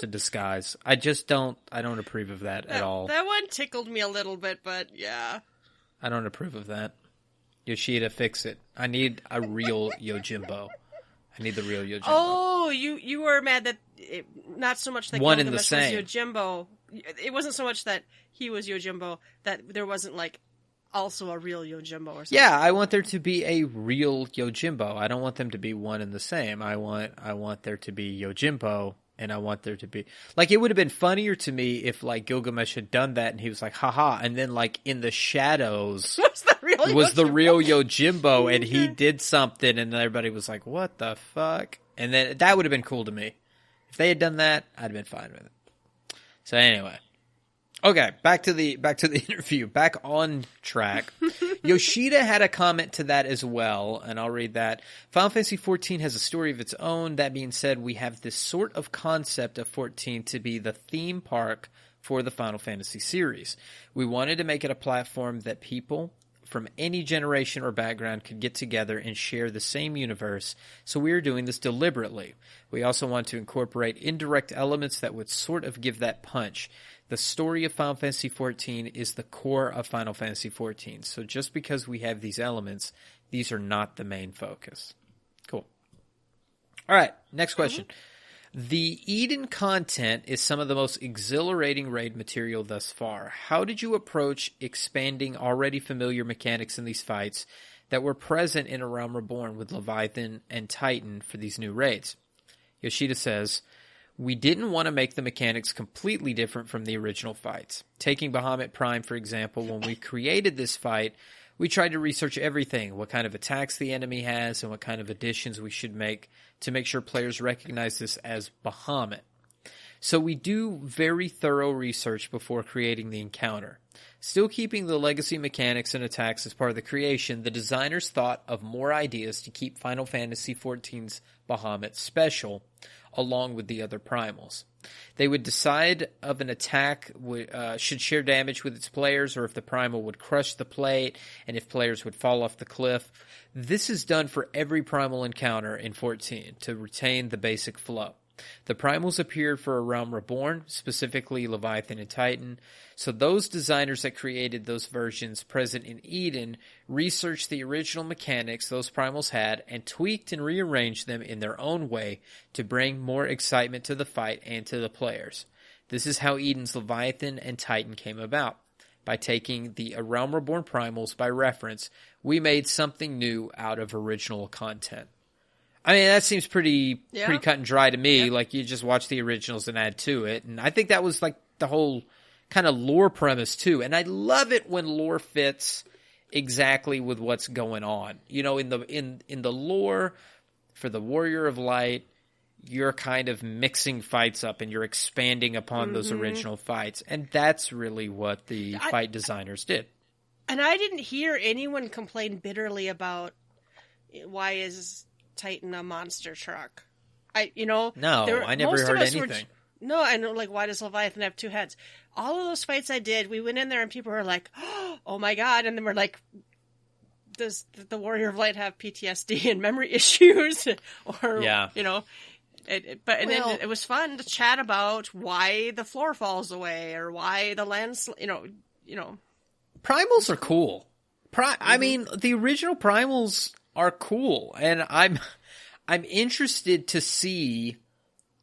a disguise. I don't approve of that at all. That one tickled me a little bit, but yeah. I don't approve of that. Yoshida, fix it. I need a real Yojimbo. I need the real Yojimbo. Oh, you were mad that not so much that one in Gilgamesh the was same Yojimbo. It wasn't so much that he was Yojimbo, that there wasn't like also a real Yojimbo or something. Yeah, I want there to be a real Yojimbo. I don't want them to be one and the same. I want there to be Yojimbo, and I want there to be like, it would have been funnier to me if like Gilgamesh had done that and he was like, haha, and then like in the shadows was the real Yojimbo and he did something and everybody was like, what the fuck? And then that would have been cool to me. If they had done that, I'd have been fine with it. So anyway. Okay, back to the interview. Back on track. Yoshida had a comment to that as well, and I'll read that. Final Fantasy XIV has a story of its own. That being said, we have this sort of concept of 14 to be the theme park for the Final Fantasy series. We wanted to make it a platform that people from any generation or background could get together and share the same universe, so we are doing this deliberately. We also want to incorporate indirect elements that would sort of give that punch. The story of Final Fantasy XIV is the core of Final Fantasy XIV, so just because we have these elements, these are not the main focus. Cool. All right, next question. The Eden content is some of the most exhilarating raid material thus far. How did you approach expanding already familiar mechanics in these fights that were present in A Realm Reborn with Leviathan and Titan for these new raids? Yoshida says, we didn't want to make the mechanics completely different from the original fights. Taking Bahamut Prime, for example, when we created this fight, we tried to research everything, what kind of attacks the enemy has and what kind of additions we should make to make sure players recognize this as Bahamut. So we do very thorough research before creating the encounter. Still keeping the legacy mechanics and attacks as part of the creation, the designers thought of more ideas to keep Final Fantasy XIV's Bahamut special, along with the other primals. They would decide if an attack should share damage with its players, or if the primal would crush the plate, and if players would fall off the cliff. This is done for every primal encounter in 14 to retain the basic flow. The primals appeared for A Realm Reborn, specifically Leviathan and Titan, so those designers that created those versions present in Eden researched the original mechanics those primals had and tweaked and rearranged them in their own way to bring more excitement to the fight and to the players. This is how Eden's Leviathan and Titan came about. By taking the A Realm Reborn primals by reference, we made something new out of original content. I mean, that seems pretty cut and dry to me. Yeah. Like, you just watch the originals and add to it. And I think that was like the whole kind of lore premise too. And I love it when lore fits exactly with what's going on. You know, in the lore for the Warrior of Light, you're kind of mixing fights up and you're expanding upon those original fights. And that's really what the fight designers did. And I didn't hear anyone complain bitterly about why is Titan a monster truck. I never heard anything. No, I know, like, why does Leviathan have two heads? All of those fights I did, we went in there and people were like, oh my god, and then we're like, does the Warrior of Light have PTSD and memory issues? Or, then it was fun to chat about why the floor falls away or why the lands, Primals are cool. I mean, the original primals are cool, and I'm interested to see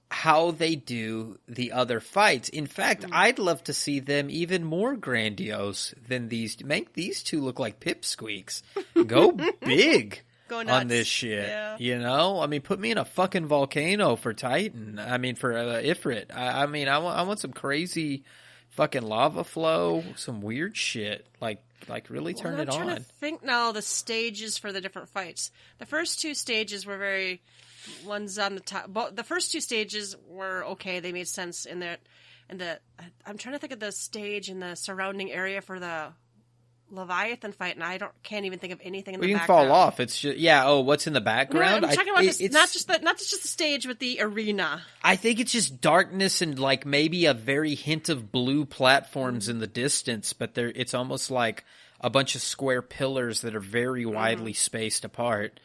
how they do the other fights. In fact, I'd love to see them even more grandiose than these. Make these two look like pipsqueaks. Go big on this shit. Yeah. You know? I mean, put me in a fucking volcano for Titan. I mean, for Ifrit. I want some crazy fucking lava flow, some weird shit. Like really turn it on. I'm trying to think now the stages for the different fights. The first two stages were one's on the top. But the first two stages were okay. They made sense in that. I'm trying to think of the stage in the surrounding area for the Leviathan fight, and can't even think of anything in the background. You can fall off. It's just what's in the background? No, I'm talking about not just the stage, but the arena. I think it's just darkness and like maybe a very hint of blue platforms in the distance, but it's almost like a bunch of square pillars that are very widely spaced apart.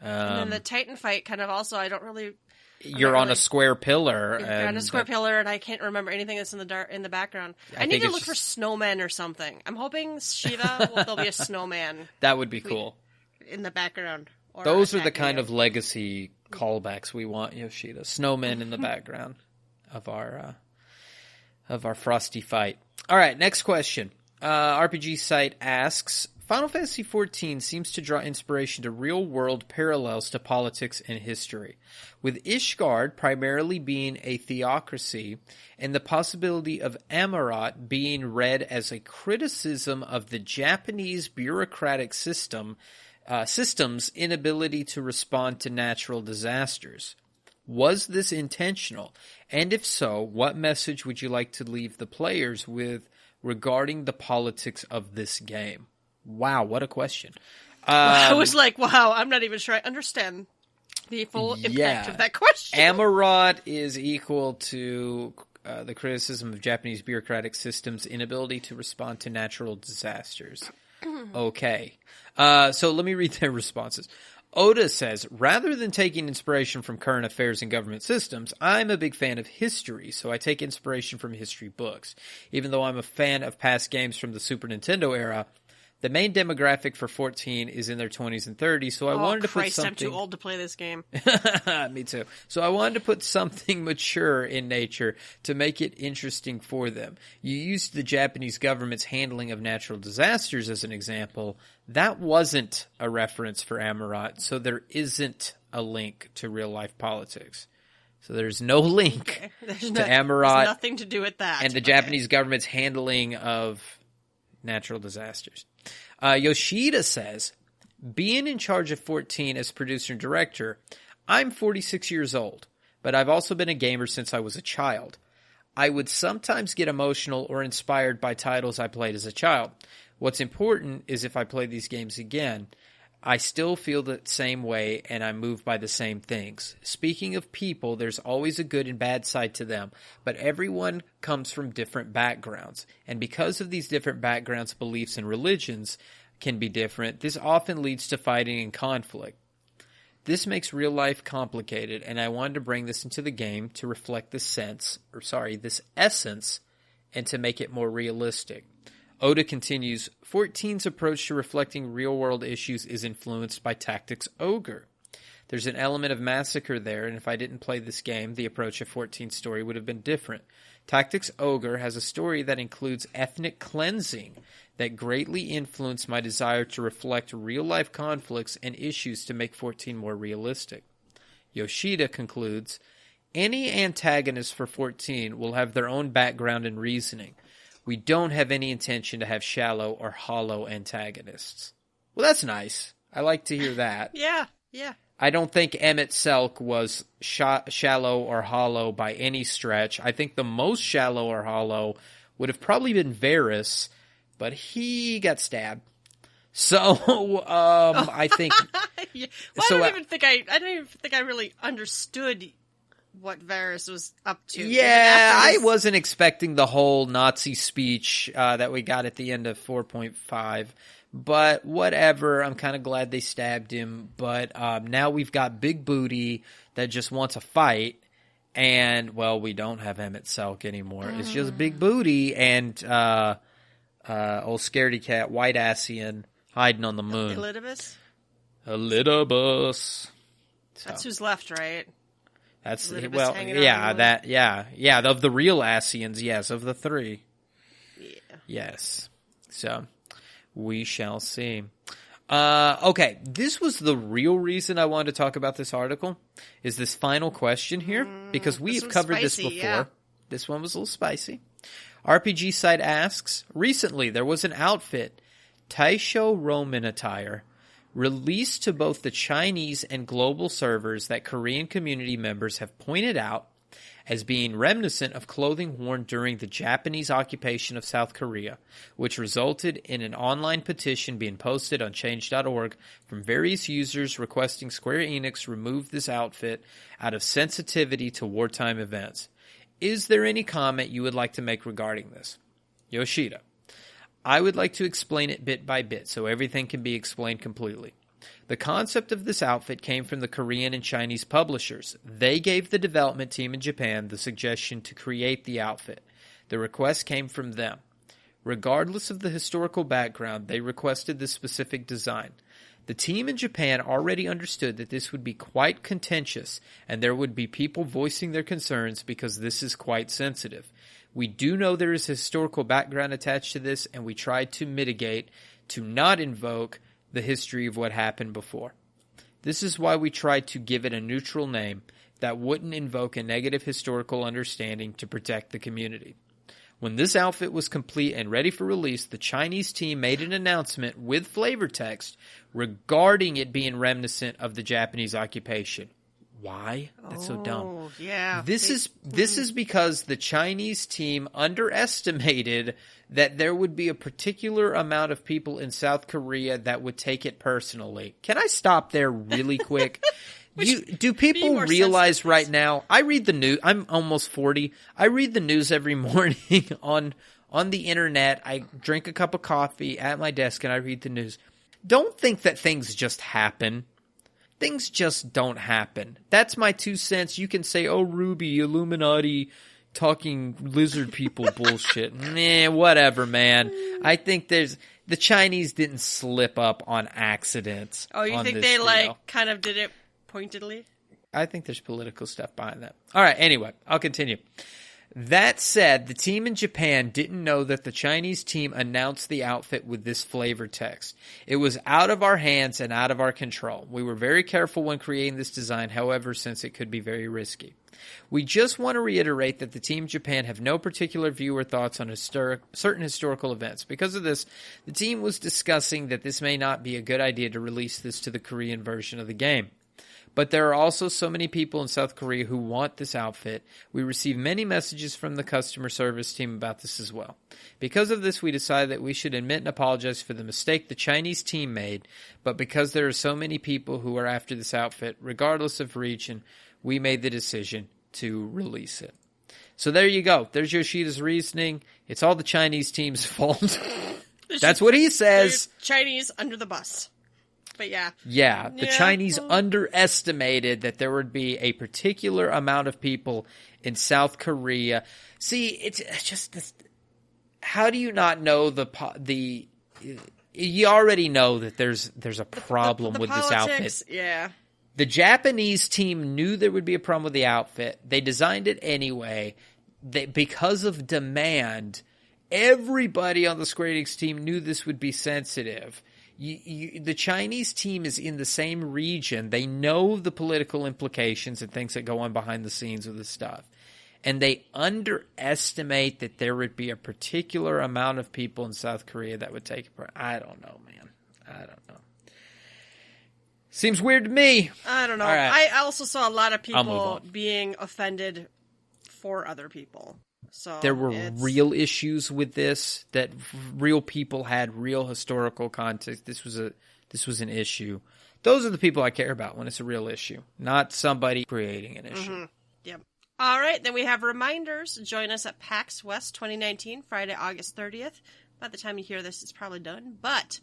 And then the Titan fight kind of also, I don't really... You're on a square pillar. You're on a square pillar, and I can't remember anything that's in the background. I need to look for snowmen or something. I'm hoping Shiva, there'll be a snowman. That would be cool. In the background. Those are the kind of legacy callbacks we want, Yoshida. Snowmen in the background of our frosty fight. All right, next question. RPG Site asks, Final Fantasy XIV seems to draw inspiration to real-world parallels to politics and history, with Ishgard primarily being a theocracy and the possibility of Amarat being read as a criticism of the Japanese bureaucratic system's inability to respond to natural disasters. Was this intentional? And if so, what message would you like to leave the players with regarding the politics of this game? Wow, what a question. I was like, wow, I'm not even sure I understand the full impact of that question. Amarat is equal to the criticism of Japanese bureaucratic systems' inability to respond to natural disasters. Okay. So let me read their responses. Oda says, rather than taking inspiration from current affairs and government systems, I'm a big fan of history, so I take inspiration from history books. Even though I'm a fan of past games from the Super Nintendo era, the main demographic for 14 is in their 20s and 30s, so I wanted to put something... I'm too old to play this game. Me too. So I wanted to put something mature in nature to make it interesting for them. You used the Japanese government's handling of natural disasters as an example. That wasn't a reference for Amarat, so there isn't a link to real-life politics. So there's no link to Amarat. There's nothing to do with that. And the Japanese government's handling of natural disasters. Yoshida says, being in charge of 14 as producer and director, I'm 46 years old, but I've also been a gamer since I was a child. I would sometimes get emotional or inspired by titles I played as a child. What's important is if I play these games again, I still feel the same way and I'm moved by the same things. Speaking of people, there's always a good and bad side to them, but everyone comes from different backgrounds. And because of these different backgrounds, beliefs, and religions can be different, this often leads to fighting and conflict. This makes real life complicated, and I wanted to bring this into the game to reflect this essence, and to make it more realistic. Oda continues, 14's approach to reflecting real-world issues is influenced by Tactics Ogre. There's an element of massacre there, and if I didn't play this game, the approach of 14's story would have been different. Tactics Ogre has a story that includes ethnic cleansing that greatly influenced my desire to reflect real-life conflicts and issues to make 14 more realistic. Yoshida concludes, any antagonist for 14 will have their own background and reasoning. We don't have any intention to have shallow or hollow antagonists. Well, that's nice. I like to hear that. Yeah. I don't think Emmett Selk was shallow or hollow by any stretch. I think the most shallow or hollow would have probably been Varys, but he got stabbed. So, I think... Yeah. Well, I don't even think I really understood what Varys was up to. Yeah, I wasn't expecting the whole Nazi speech that we got at the end of 4.5, but whatever. I'm kind of glad they stabbed him, but now we've got Big Booty that just wants a fight, and, well, we don't have Emmett Selk anymore. It's just Big Booty and old scaredy cat, White Assian, hiding on the moon. Elidibus? Elidibus. So. That's who's left, right? That's of the real Asians, yes, of the three. Yeah. Yes. So we shall see. Okay, this was the real reason I wanted to talk about this article, is this final question here, because we've covered this before. Yeah. This one was a little spicy. RPG Site asks, recently there was an outfit, Taisho Roman attire, released to both the Chinese and global servers that Korean community members have pointed out as being reminiscent of clothing worn during the Japanese occupation of South Korea, which resulted in an online petition being posted on change.org from various users requesting Square Enix remove this outfit out of sensitivity to wartime events. Is there any comment you would like to make regarding this? Yoshida. I would like to explain it bit by bit so everything can be explained completely. The concept of this outfit came from the Korean and Chinese publishers. They gave the development team in Japan the suggestion to create the outfit. The request came from them. Regardless of the historical background, they requested this specific design. The team in Japan already understood that this would be quite contentious, and there would be people voicing their concerns because this is quite sensitive. We do know there is a historical background attached to this, and we tried to mitigate to not invoke the history of what happened before. This is why we tried to give it a neutral name that wouldn't invoke a negative historical understanding to protect the community. When this outfit was complete and ready for release, the Chinese team made an announcement with flavor text regarding it being reminiscent of the Japanese occupation. Why? That's so dumb. Yeah. This is because the Chinese team underestimated that there would be a particular amount of people in South Korea that would take it personally. Can I stop there really quick? Do people realize right now? I read the news. I'm almost 40. I read the news every morning on the internet. I drink a cup of coffee at my desk and I read the news. Don't think that things just happen. Things just don't happen. That's my 2 cents. You can say, oh, Ruby, Illuminati, talking lizard people bullshit. Nah, whatever, man. I think the Chinese didn't slip up on accident. Oh, you think they kind of did it pointedly? I think there's political stuff behind that. All right, anyway, I'll continue. That said, the team in Japan didn't know that the Chinese team announced the outfit with this flavor text. It was out of our hands and out of our control. We were very careful when creating this design, however, since it could be very risky. We just want to reiterate that the Team in Japan have no particular view or thoughts on certain historical events. Because of this, the team was discussing that this may not be a good idea to release this to the Korean version of the game. But there are also so many people in South Korea who want this outfit. We receive many messages from the customer service team about this as well. Because of this, we decided that we should admit and apologize for the mistake the Chinese team made. But because there are so many people who are after this outfit, regardless of region, we made the decision to release it. So there you go. There's Yoshida's reasoning. It's all the Chinese team's fault. That's what he says. Chinese under the bus. But yeah. Yeah, the Chinese underestimated that there would be a particular amount of people in South Korea. See, it's just this, how do you not know you already know that there's a problem with this outfit. Yeah. The Japanese team knew there would be a problem with the outfit. They designed it anyway. Because of demand, everybody on the Square Enix team knew this would be sensitive. The Chinese team is in the same region. They know the political implications and things that go on behind the scenes with this stuff. And they underestimate that there would be a particular amount of people in South Korea that would take it. I don't know, man. I don't know. Seems weird to me. I don't know. Right. I also saw a lot of people being offended for other people. So there were real issues with this, that real people had real historical context. This was an issue. Those are the people I care about when it's a real issue, not somebody creating an issue. Mm-hmm. Yep. All right, then we have reminders. Join us at PAX West 2019, Friday, August 30th. By the time you hear this, it's probably done. But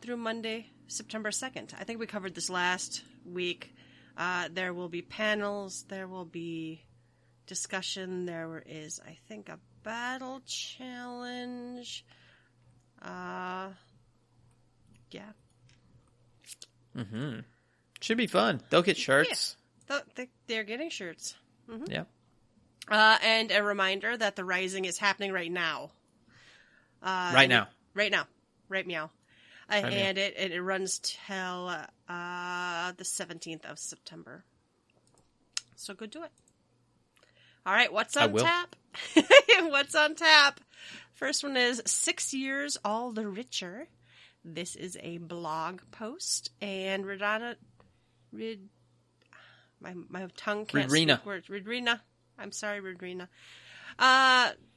through Monday, September 2nd. I think we covered this last week. There will be panels. There will be discussion. There is, I think, a battle challenge. Yeah. Mm-hmm. Should be fun. They'll get shirts. Yeah. They're getting shirts. Mm-hmm. Yeah. And a reminder that the Rising is happening right now. Right now. Right meow. And it runs till the 17th of September. So go do it. All right, what's on tap? What's on tap? First one is 6 Years All the Richer. This is a blog post, and my tongue can't speak words. Ridrina. I'm sorry, Ridrina.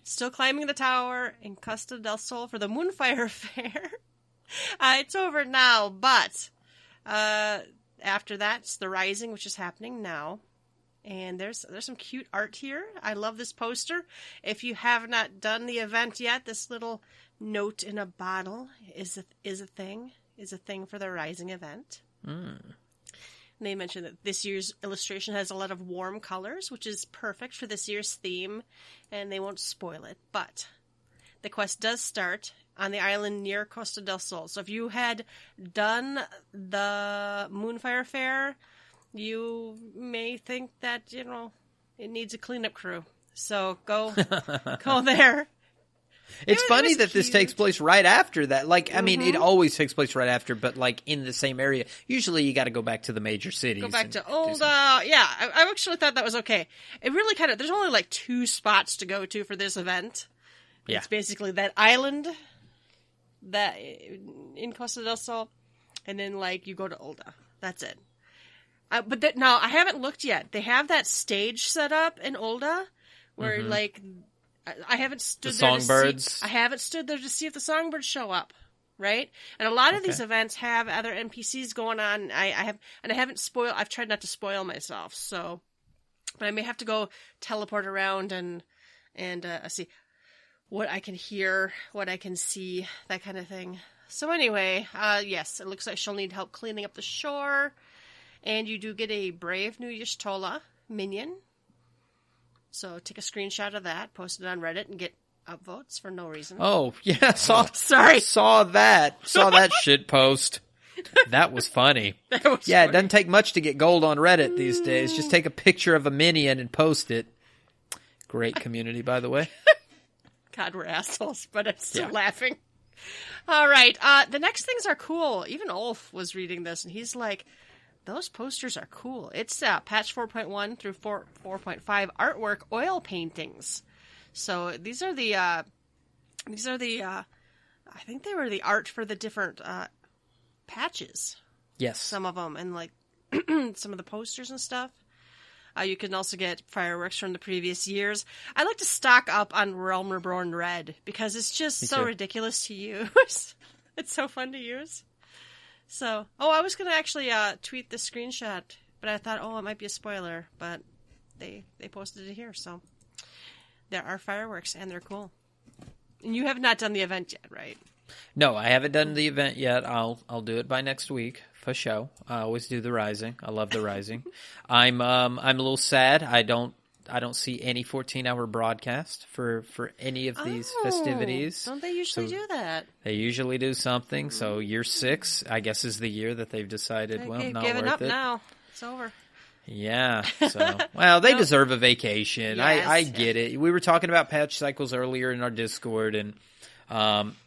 Still climbing the tower in Costa del Sol for the Moonfire Fair. It's over now, but after that, it's the Rising, which is happening now. And there's some cute art here. I love this poster. If you have not done the event yet, this little note in a bottle is a thing. is a thing for the Rising event. And they mentioned that this year's illustration has a lot of warm colors, which is perfect for this year's theme, and they won't spoil it. But the quest does start on the island near Costa del Sol. So if you had done the Moonfire Fair, you may think that, it needs a cleanup crew. So go there. It's funny that this takes place right after that. Like, I mean, it always takes place right after, but like in the same area. Usually you got to go back to the major cities. Go back to Olda. Yeah, I actually thought that was okay. It really there's only like 2 spots to go to for this event. Yeah. It's basically that island that in Costa del Sol, and then like you go to Olda. That's it. But now I haven't looked yet. They have that stage set up in Olda where like I haven't stood there to see. I haven't stood there to see if the songbirds show up, right? And a lot of these events have other NPCs going on. I haven't spoiled. I've tried not to spoil myself, so but I may have to go teleport around and see what I can hear, what I can see, that kind of thing. So anyway, yes, it looks like she'll need help cleaning up the shore, and you do get a Brave New Y'shtola minion. So take a screenshot of that, post it on Reddit, and get upvotes for no reason. Oh, yeah, saw that shit post. That was funny. Funny. It doesn't take much to get gold on Reddit these days. Just take a picture of a minion and post it. Great community, by the way. God, we're assholes, but I'm still laughing. All right, the next things are cool. Even Ulf was reading this, and he's like, those posters are cool. It's patch 4.1 through 4.5 artwork oil paintings. So these are the I think they were the art for the different patches. Yes. Some of them, and like some of the posters and stuff. You can also get fireworks from the previous years. I like to stock up on Realm Reborn Red because it's just so ridiculous to use. It's so fun to use. So, I was going to actually tweet the screenshot, but I thought, it might be a spoiler, but they posted it here, so there are fireworks, and they're cool. And you have not done the event yet, right? No, I haven't done the event yet. I'll do it by next week for show. I always do the Rising. I love the Rising. I'm a little sad. I don't see any 14-hour broadcast for any of these festivities. Don't they usually do that? They usually do something. So year 6, I guess, is the year that they've decided, not worth it. Up now. It's over. Yeah. So, they deserve a vacation. Yes, I get it. We were talking about patch cycles earlier in our Discord, and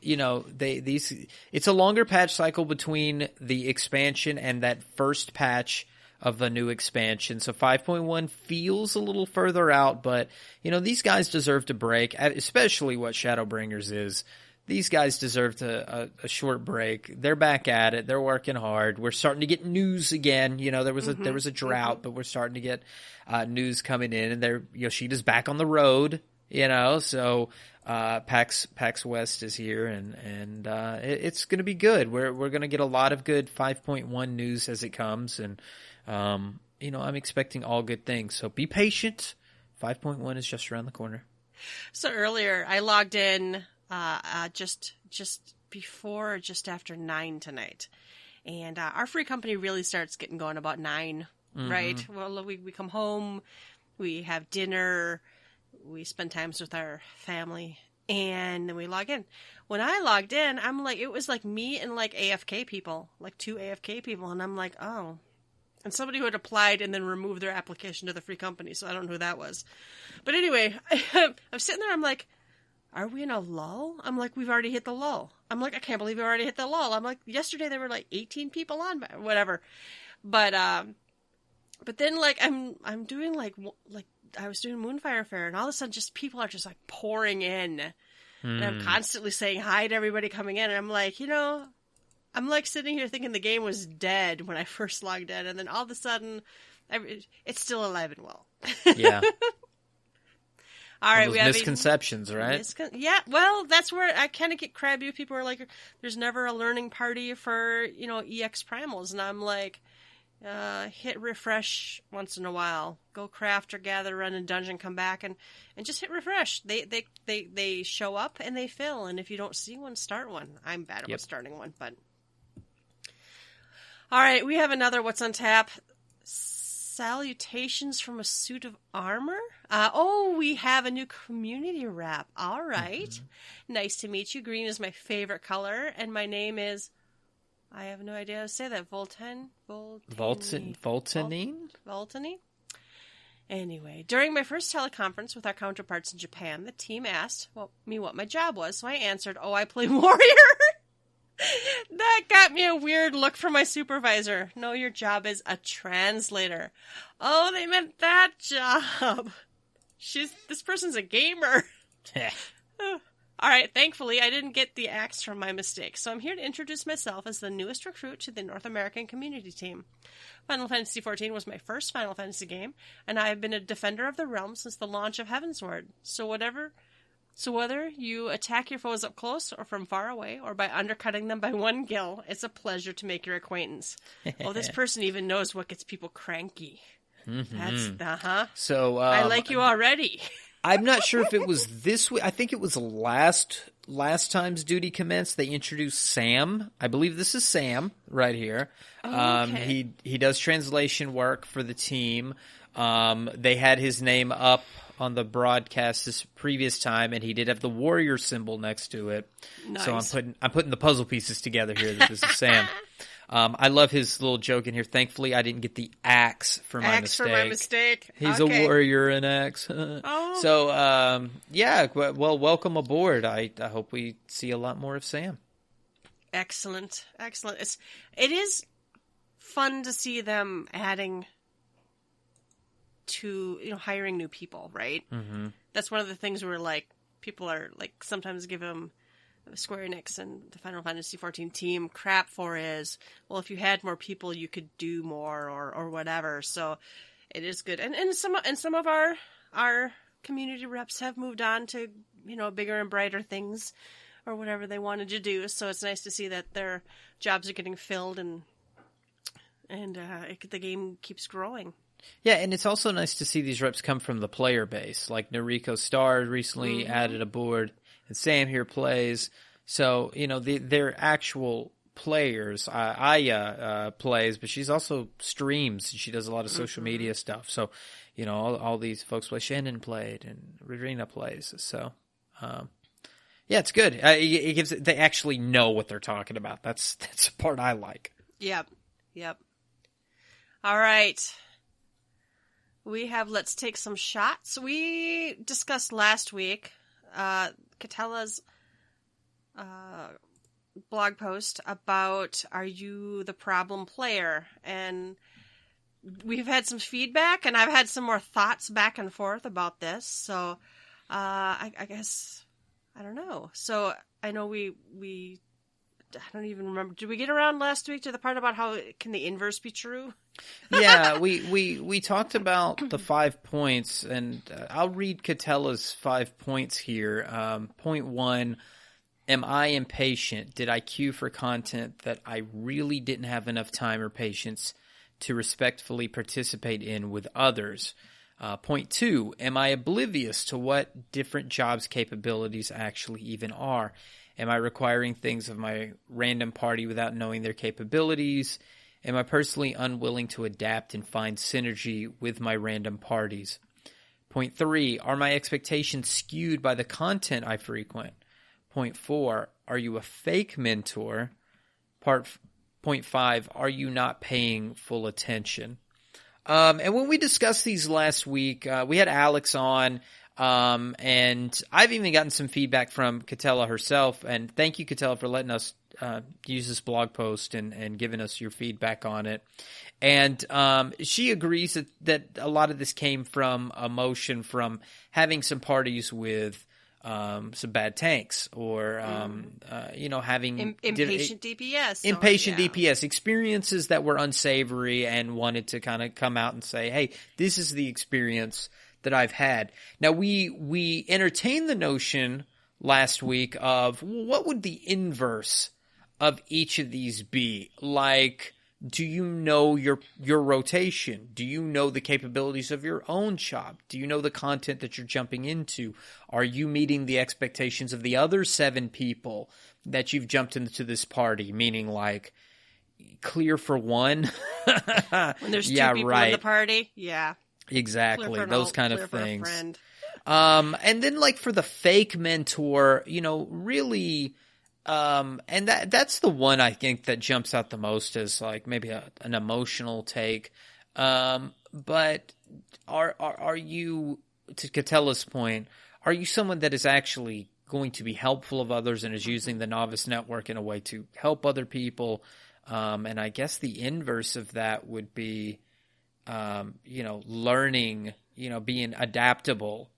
it's a longer patch cycle between the expansion and that first patch of the new expansion. So 5.1 feels a little further out, but these guys deserve to break, especially what Shadowbringers is. These guys deserve a short break. They're back at it. They're working hard. We're starting to get news again. There was a drought, but we're starting to get news coming in, and Yoshida's back on the road. So PAX West is here, and it's going to be good. We're going to get a lot of good 5.1 news as it comes, and I'm expecting all good things. So be patient. 5.1 is just around the corner. So earlier, I logged in just before, just after 9 tonight, and our free company really starts getting going about 9. Right? Well, we come home, we have dinner. We spend times with our family, and then we log in. When I logged in, it was like me and like AFK people, like 2 AFK people, and I'm like, oh. And somebody who had applied and then removed their application to the free company, so I don't know who that was. But anyway, I'm sitting there, I'm like, are we in a lull? I'm like, we've already hit the lull. I'm like, I can't believe we already hit the lull. I'm like, yesterday there were like 18 people on, whatever. But then like I'm doing like I was doing Moonfire Fair, and all of a sudden just people are just like pouring in. And I'm constantly saying hi to everybody coming in, and I'm like, I'm like sitting here thinking the game was dead when I first logged in, and then all of a sudden it's still alive and well. Yeah. All right, we have misconceptions, right? Yeah, well, that's where I kind of get crabby. People are like, there's never a learning party for, EX Primals, and I'm like, hit refresh once in a while. Go craft or gather, run a dungeon, come back, and just hit refresh. They show up and they fill, and if you don't see one, start one. I'm bad about starting one, but All right, we have another What's on Tap. Salutations from a suit of armor. We have a new community rep. All right. Mm-hmm. Nice to meet you. Green is my favorite color, and my name is... I have no idea how to say that. Voltanine? Anyway, during my first teleconference with our counterparts in Japan, the team asked me what my job was, so I answered, I play Warrior. That got me a weird look from my supervisor. No, your job is a translator. Oh, they meant that job. This person's a gamer. All right, thankfully, I didn't get the axe from my mistake, so I'm here to introduce myself as the newest recruit to the North American community team. Final Fantasy XIV was my first Final Fantasy game, and I have been a defender of the realm since the launch of Heavensward. So whether you attack your foes up close or from far away, or by undercutting them by one gil, it's a pleasure to make your acquaintance. This person even knows what gets people cranky. Mm-hmm. That's, So, I like you already. I'm not sure if it was this week. I think it was last time's duty commenced. They introduced Sam. I believe this is Sam right here. Okay. He does translation work for the team. They had his name up on the broadcast this previous time, and he did have the warrior symbol next to it. Nice. So I'm putting the puzzle pieces together here that this is Sam. I love his little joke in here. Thankfully, I didn't get the axe for my mistake. He's a warrior in axe. So, well, welcome aboard. I hope we see a lot more of Sam. Excellent. It is fun to see them adding to, hiring new people, right? Mm-hmm. That's one of the things where, people are, sometimes give them Square Enix and the Final Fantasy XIV team crap for is, if you had more people, you could do more or whatever. So it is good. And some of our community reps have moved on to, bigger and brighter things or whatever they wanted to do. So it's nice to see that their jobs are getting filled and the game keeps growing. Yeah, and it's also nice to see these reps come from the player base. Like Noriko Star recently added aboard, and Sam here plays. So, they're actual players. Aya plays, but she's also streams. She does a lot of social media stuff. So, all these folks play. Shannon played, and Rowena plays. So, it's good. They actually know what they're talking about. That's the part I like. Yep. All right. We have Let's Take Some Shots. We discussed last week Catella's blog post about Are You the Problem Player? And we've had some feedback, and I've had some more thoughts back and forth about this. So I guess, I don't know. So I know I don't even remember. Did we get around last week to the part about how can the inverse be true? Yeah, we talked about the 5 points, and I'll read Catella's 5 points here. Point 1, am I impatient? Did I queue for content that I really didn't have enough time or patience to respectfully participate in with others? Point 2, am I oblivious to what different jobs' capabilities actually even are? Am I requiring things of my random party without knowing their capabilities? Am I personally unwilling to adapt and find synergy with my random parties? Point 3, are my expectations skewed by the content I frequent? Point 4, are you a fake mentor? Point 5, are you not paying full attention? And when we discussed these last week, we had Alex on, and I've even gotten some feedback from Catella herself, and thank you, Catella, for letting us use this blog post and giving us your feedback on it. And she agrees that a lot of this came from emotion from having some parties with some bad tanks or, having impatient DPS. DPS experiences that were unsavory and wanted to kind of come out and say, hey, this is the experience that I've had. Now, we entertained the notion last week of what would the inverse of each of these be? Like, do you know your rotation? Do you know the capabilities of your own shop? Do you know the content that you're jumping into? Are you meeting the expectations of the other 7 people that you've jumped into this party? Meaning, like, clear for one. When there's two people in the party, yeah. Exactly, those kind of things. Friend. And then like for the fake mentor, really, and that's the one I think that jumps out the most as like maybe an emotional take. But are you, to Catella's point, are you someone that is actually going to be helpful of others and is using the novice network in a way to help other people? And I guess the inverse of that would be, learning, being adaptable,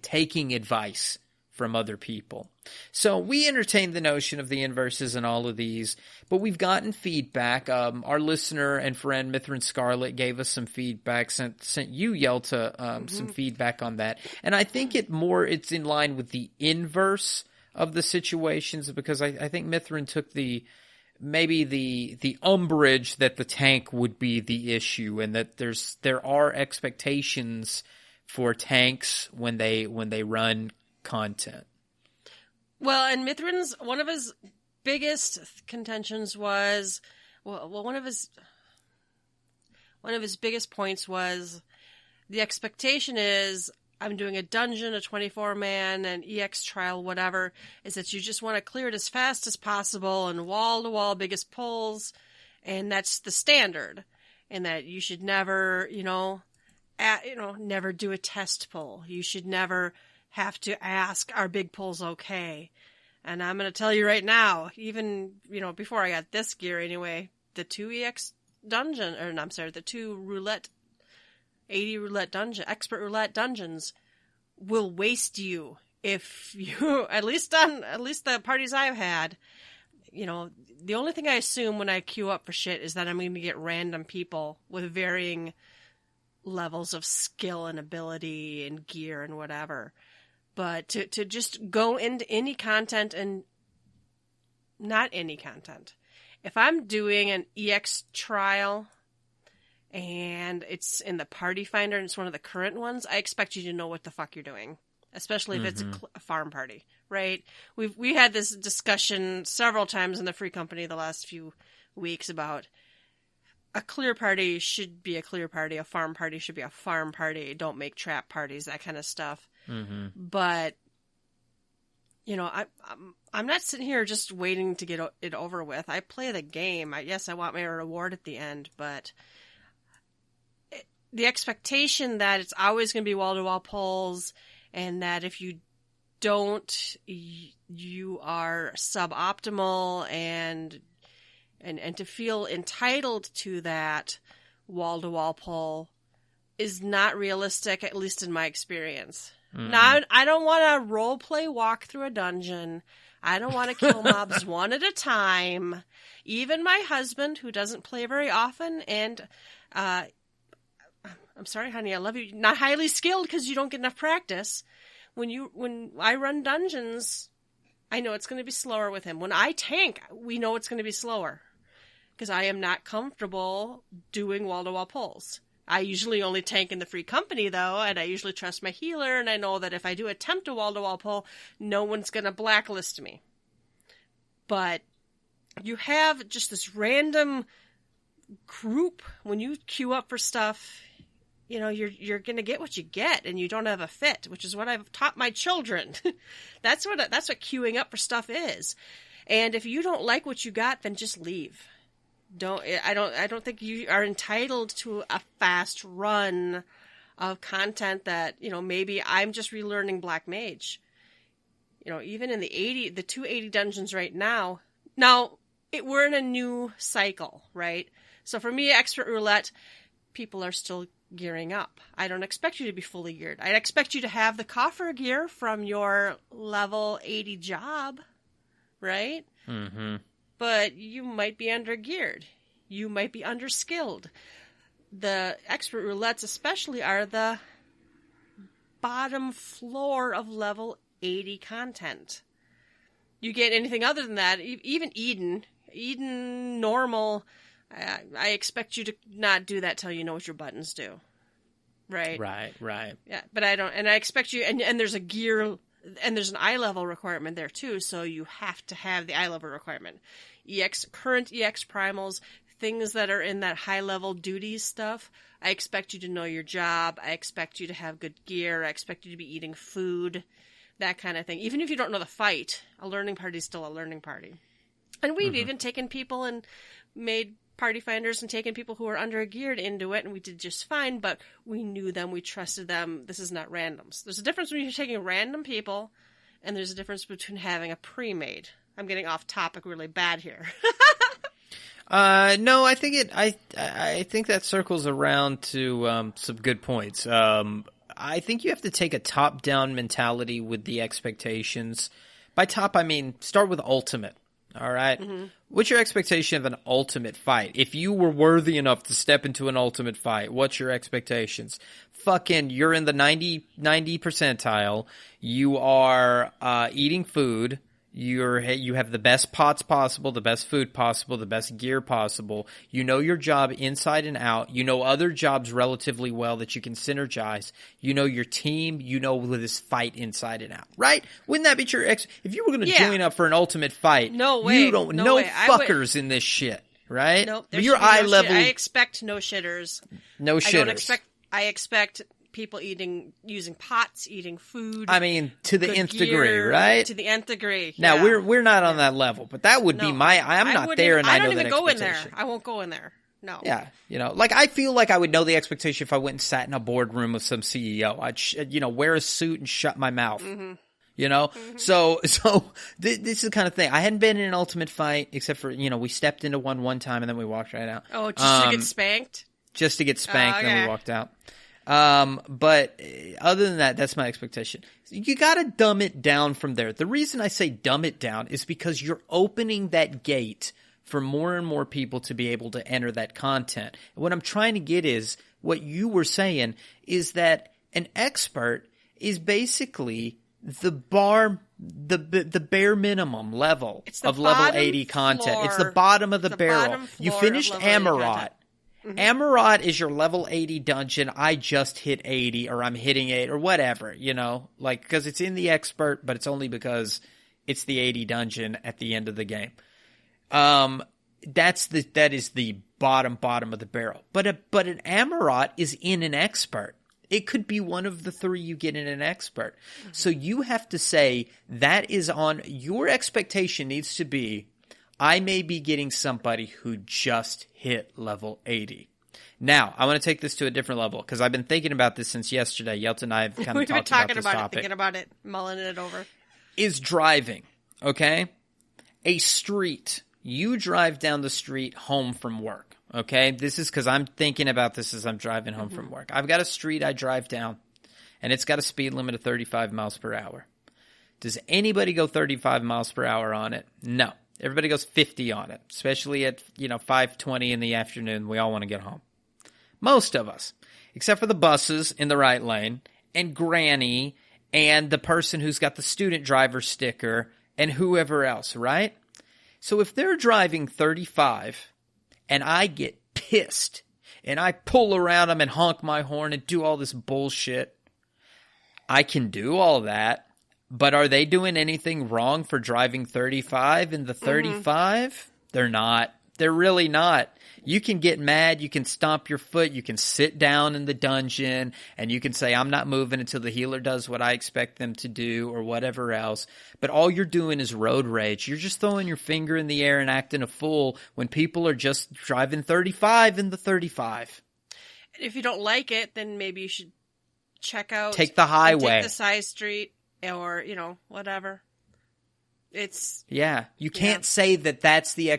taking advice from other people. So we entertained the notion of the inverses in all of these, but we've gotten feedback. Our listener and friend Mithrin Scarlett gave us some feedback, sent you, Yelta, some feedback on that. And I think it's in line with the inverse of the situations, because I think Mithrin took maybe the umbrage that the tank would be the issue, and that there are expectations for tanks when they run content. Well, and Mithrin's, one of his biggest contentions was, one of his biggest points was the expectation is, I'm doing a dungeon, a 24-man, an EX trial, whatever, is that you just want to clear it as fast as possible and wall-to-wall biggest pulls, and that's the standard. And that you should never, never do a test pull. You should never have to ask, are big pulls okay? And I'm going to tell you right now, even, before I got this gear anyway, the 2 EX dungeon, the 2 roulette 80 roulette dungeon, expert roulette dungeons will waste you if you, at least the parties I've had, the only thing I assume when I queue up for shit is that I'm going to get random people with varying levels of skill and ability and gear and whatever. But to just go into any content and not any content. If I'm doing an EX trial and it's in the party finder and it's one of the current ones, I expect you to know what the fuck you're doing, especially if it's a farm party, right? We had this discussion several times in the free company the last few weeks about a clear party should be a clear party, a farm party should be a farm party, don't make trap parties, that kind of stuff. Mm-hmm. But, I'm not sitting here just waiting to get it over with. I play the game. Yes, I want my reward at the end, but the expectation that it's always going to be wall-to-wall pulls, and that if you don't, you are suboptimal, and to feel entitled to that wall-to-wall pull is not realistic, at least in my experience. Mm-hmm. Now, I don't want to role-play walk through a dungeon. I don't want to kill mobs one at a time. Even my husband, who doesn't play very often, and I'm sorry, honey, I love you, not highly skilled because you don't get enough practice. When I run dungeons, I know it's going to be slower with him. When I tank, we know it's going to be slower because I am not comfortable doing wall-to-wall pulls. I usually only tank in the free company, though, and I usually trust my healer, and I know that if I do attempt a wall-to-wall pull, no one's going to blacklist me. But you have just this random group, when you queue up for stuff, you're going to get what you get, and you don't have a fit, which is what I've taught my children. That's what queuing up for stuff is. And if you don't like what you got, then just leave. I don't think you are entitled to a fast run of content that, maybe I'm just relearning Black Mage. Even in the 280 dungeons right now. Now, we're in a new cycle, right? So for me, Expert Roulette, people are still gearing up. I don't expect you to be fully geared. I expect you to have the coffer gear from your level 80 job, right? Mm-hmm. But you might be under-geared. You might be under-skilled. The expert roulettes especially are the bottom floor of level 80 content. You get anything other than that, even Eden normal, I expect you to not do that till you know what your buttons do. Right? Right. Yeah, but I don't, and I expect you, and there's a gear, and there's an eye level requirement there too, so you have to have the eye level requirement. current EX primals, things that are in that high-level duties stuff, I expect you to know your job. I expect you to have good gear. I expect you to be eating food, that kind of thing. Even if you don't know the fight, a learning party is still a learning party. And we've even taken people and made party finders and taken people who are under-geared into it, and we did just fine, but we knew them, we trusted them. This is not randoms. There's a difference when you're taking random people, and there's a difference between having a pre-made. I'm getting off topic really bad here. No, I think I think that circles around to some good points. I think you have to take a top-down mentality with the expectations. By top, I mean start with ultimate. All right. What's your expectation of an ultimate fight? If you were worthy enough to step into an ultimate fight, what's your expectations? Fucking, you're in the 90 percentile. You are eating food. You have the best pots possible, the best food possible, the best gear possible. You know your job inside and out. You know other jobs relatively well that you can synergize. You know your team. You know this fight inside and out, right? Wouldn't that be your if you were going to join up for an ultimate fight? No way. You don't no fuckers in this shit, right? Nope. But you're eye level. I expect no shitters. No shitters. I expect people using pots, eating food. I mean, to the nth degree, right? To the nth degree. Now we're not on that level, but that would be my. I'm not there, and I know that expectation. I don't even go in there. I won't go in there. No. Yeah, like I feel like I would know the expectation if I went and sat in a boardroom with some CEO. I'd wear a suit and shut my mouth. So this is the kind of thing. I hadn't been in an ultimate fight except for we stepped into one time and then we walked right out. Oh, just to get spanked. Just to get spanked, and then we walked out. But other than that, that's my expectation. You got to dumb it down from there. The reason I say dumb it down is because you're opening that gate for more and more people to be able to enter that content. And what I'm trying to get is what you were saying is that an expert is basically the bare minimum level of level 80 content. It's the bottom of the barrel. You finished Amarot. Amarot is your level 80 dungeon. I just hit 80 or I'm hitting 8 or whatever, because it's in the expert, but it's only because it's the 80 dungeon at the end of the game. That is the bottom of the barrel. But an Amarot is in an expert. It could be one of the 3 you get in an expert. So you have to say that is on your expectation needs to be, I may be getting somebody who just hit level 80. Now, I want to take this to a different level because I've been thinking about this since yesterday. Yelta and I have kind of talked about this topic. Thinking about it, mulling it over. Is driving, okay? A street. You drive down the street home from work, okay? This is because I'm thinking about this as I'm driving home from work. I've got a street I drive down, and it's got a speed limit of 35 miles per hour. Does anybody go 35 miles per hour on it? No. Everybody goes 50 on it, especially at 5:20 in the afternoon. We all want to get home. Most of us, except for the buses in the right lane and Granny and the person who's got the student driver sticker and whoever else, right? So if they're driving 35 and I get pissed and I pull around them and honk my horn and do all this bullshit, I can do all that. But are they doing anything wrong for driving 35 in the 35? They're not. They're really not. You can get mad. You can stomp your foot. You can sit down in the dungeon and you can say, I'm not moving until the healer does what I expect them to do or whatever else. But all you're doing is road rage. You're just throwing your finger in the air and acting a fool when people are just driving 35 in the 35. If you don't like it, then maybe you should take the highway. Take the side street. Or, whatever. You can't say that that's the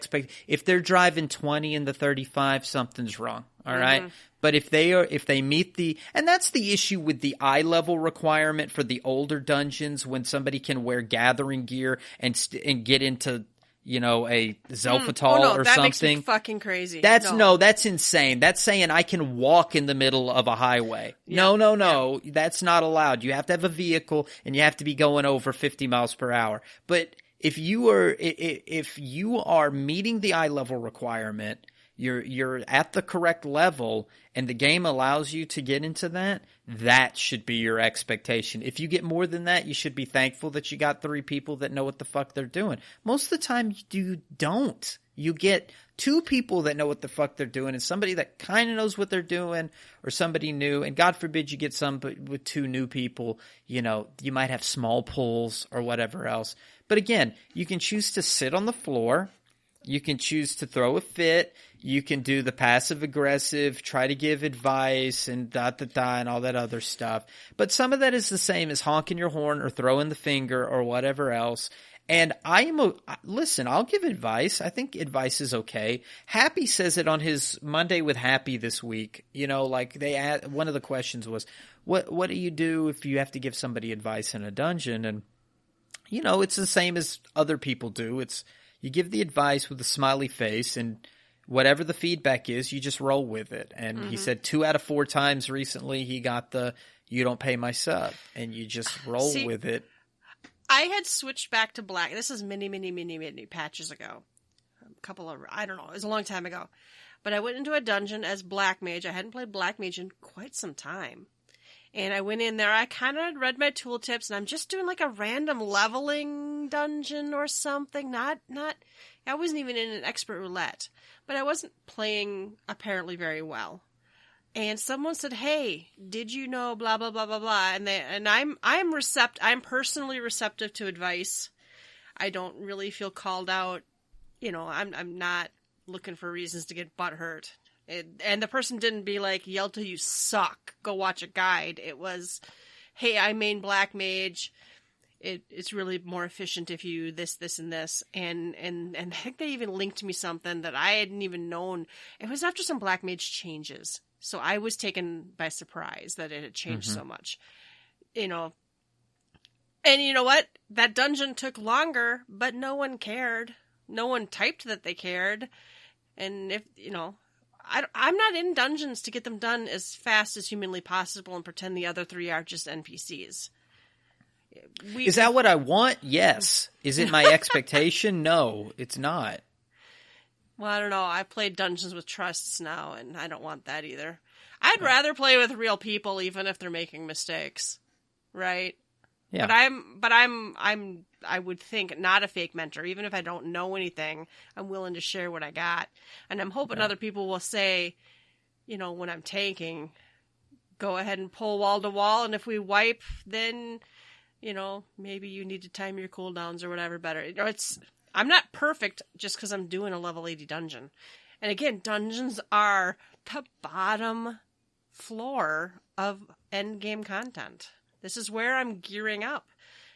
if they're driving 20 in the 35, something's wrong. All right. But if they meet and that's the issue with the eye level requirement for the older dungeons when somebody can wear gathering gear and get into, a Zelfatol or that something. Makes me fucking crazy. That's insane. That's saying I can walk in the middle of a highway. Yeah. No. That's not allowed. You have to have a vehicle and you have to be going over 50 miles per hour. But if you are meeting the eye level requirement, you're at the correct level and the game allows you to get into that, that should be your expectation. If you get more than that, you should be thankful that you got 3 people that know what the fuck they're doing. Most of the time you don't. You get 2 people that know what the fuck they're doing and somebody that kind of knows what they're doing or somebody new. And God forbid you get some with 2 new people, you might have small pulls or whatever else. But again, you can choose to sit on the floor. You can choose to throw a fit. You can do the passive aggressive, try to give advice and and all that other stuff. But some of that is the same as honking your horn or throwing the finger or whatever else. And listen, I'll give advice. I think advice is okay. Happy says it on his Monday with Happy this week. One of the questions was, what do you do if you have to give somebody advice in a dungeon? And, it's the same as other people do. You give the advice with a smiley face, and whatever the feedback is, you just roll with it. And he said 2 out of 4 times recently he got the "you don't pay my sub," and you just roll with it. I had switched back to black. This is many patches ago. I don't know. It was a long time ago. But I went into a dungeon as black mage. I hadn't played black mage in quite some time. And I went in there. I kind of read my tooltips, and I'm just doing like a random leveling dungeon or something. I wasn't even in an expert roulette, but I wasn't playing apparently very well. And someone said, "Hey, did you know blah blah blah blah blah?" And I'm personally receptive to advice. I don't really feel called out. I'm not looking for reasons to get butthurt. And the person didn't be like, "Yelta, you suck. Go watch a guide." It was, "Hey, I main black mage. It's really more efficient if you this, and this." And I think they even linked me something that I hadn't even known. It was after some black mage changes. So I was taken by surprise that it had changed so much. And you know what? That dungeon took longer, but no one cared. No one typed that they cared. And if, I'm not in dungeons to get them done as fast as humanly possible and pretend the other 3 are just NPCs. Is that what I want? Yes. Is it my expectation? No, it's not. Well, I don't know. I played Dungeons with Trusts now, and I don't want that either. I'd rather play with real people, even if they're making mistakes, right? Yeah. But I would think not a fake mentor. Even if I don't know anything, I'm willing to share what I got, and I'm hoping other people will say, when I'm tanking, go ahead and pull wall to wall, and if we wipe, then, maybe you need to time your cooldowns or whatever better. I'm not perfect just because I'm doing a level 80 dungeon. And again, dungeons are the bottom floor of endgame content. This is where I'm gearing up.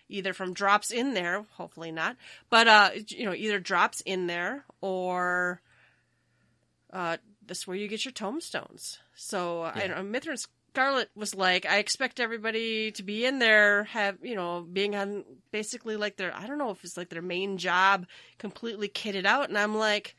Either from drops in there, hopefully not, but either drops in there or this is where you get your tombstones. So Mithrin Scarlet was like, I expect everybody to be in there, being on basically like I don't know if it's like their main job, completely kitted out. And I'm like,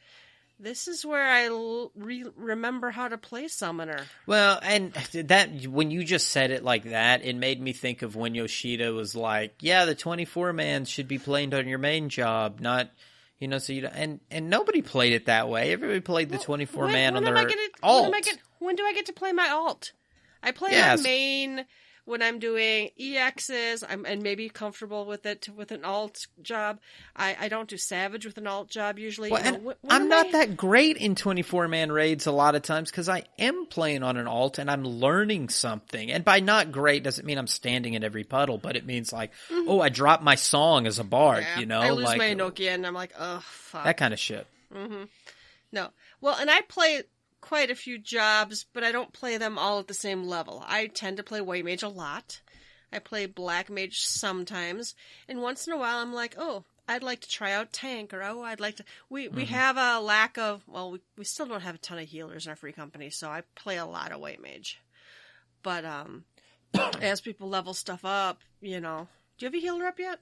this is where I remember how to play Summoner. Well, and that when you just said it like that, it made me think of when Yoshida was like, yeah, the 24-man should be played on your main job, not... so and nobody played it that way. Everybody played the 24-man on their alt. When do I get to play my alt? I play my main when I'm doing EXs. And maybe comfortable with it with an alt job. I don't do Savage with an alt job usually. Well, I'm not that great in 24-man raids a lot of times because I am playing on an alt and I'm learning something. And by not great doesn't mean I'm standing in every puddle, but it means like, I dropped my song as a bard. I lose my Naoki and I'm like, oh fuck, that kind of shit. Mm-hmm. No, well, and I play quite a few jobs, but I don't play them all at the same level. I tend to play white mage a lot. I play black mage sometimes, and once in a while I'm like, I'd like to try out tank, or I'd like to... We have a lack of... Well, we still don't have a ton of healers in our free company, so I play a lot of white mage. But as people level stuff up, do you have a healer up yet?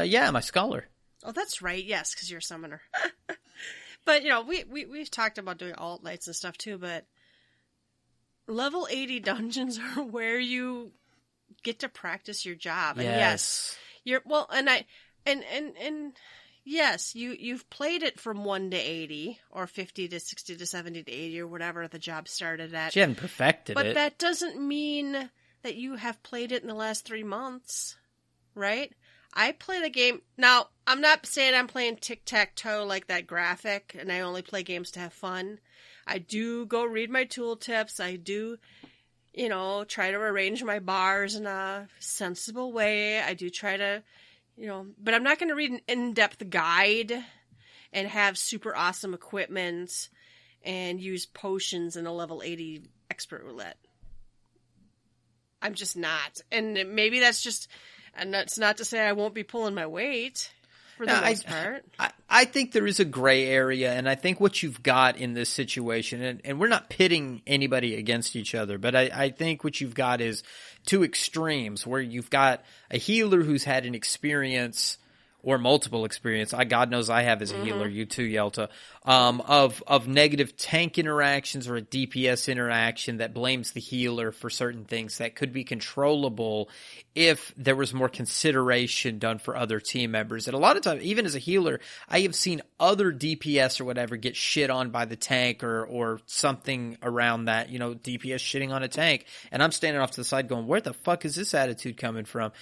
Yeah, my scholar. Oh, that's right, yes, because you're a summoner. But, we've talked about doing alt nights and stuff too, but level 80 dungeons are where you get to practice your job. And yes, you're, well, and yes, you've played it from 1 to 80, or 50 to 60 to 70 to 80, or whatever the job started at. She hadn't perfected but it. But that doesn't mean that you have played it in the last 3 months, right? I play the game... Now, I'm not saying I'm playing tic-tac-toe like that graphic, and I only play games to have fun. I do go read my tooltips. I do, try to arrange my bars in a sensible way. I do try to, but I'm not going to read an in-depth guide and have super awesome equipment and use potions in a level 80 expert roulette. I'm just not. And maybe that's just... And that's not to say I won't be pulling my weight for the most part. I think there is a gray area, and I think what you've got in this situation, and we're not pitting anybody against each other, but I think what you've got is two extremes where you've got a healer who's had an experience or multiple experience. God knows I have as a healer, you too, Yelta, of negative tank interactions or a DPS interaction that blames the healer for certain things that could be controllable if there was more consideration done for other team members. And a lot of times, even as a healer, I have seen other DPS or whatever get shit on by the tank or something around that, DPS shitting on a tank. And I'm standing off to the side going, where the fuck is this attitude coming from?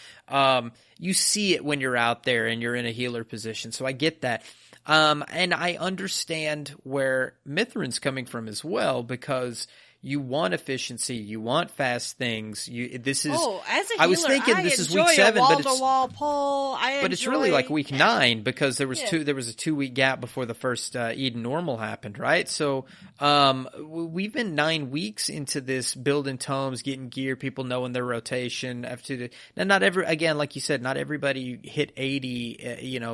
You see it when you're out there and you're in a healer position. So I get that. And I understand where Mithrin's coming from as well, because you want efficiency, you want fast things. As a healer, I was thinking this is week 7, but it's really like week 9, because there was a 2-week gap before the first Eden Normal happened, right? So we've been 9 weeks into this, building tomes, getting gear, people knowing their rotation. Now, not like you said, not everybody hit 80,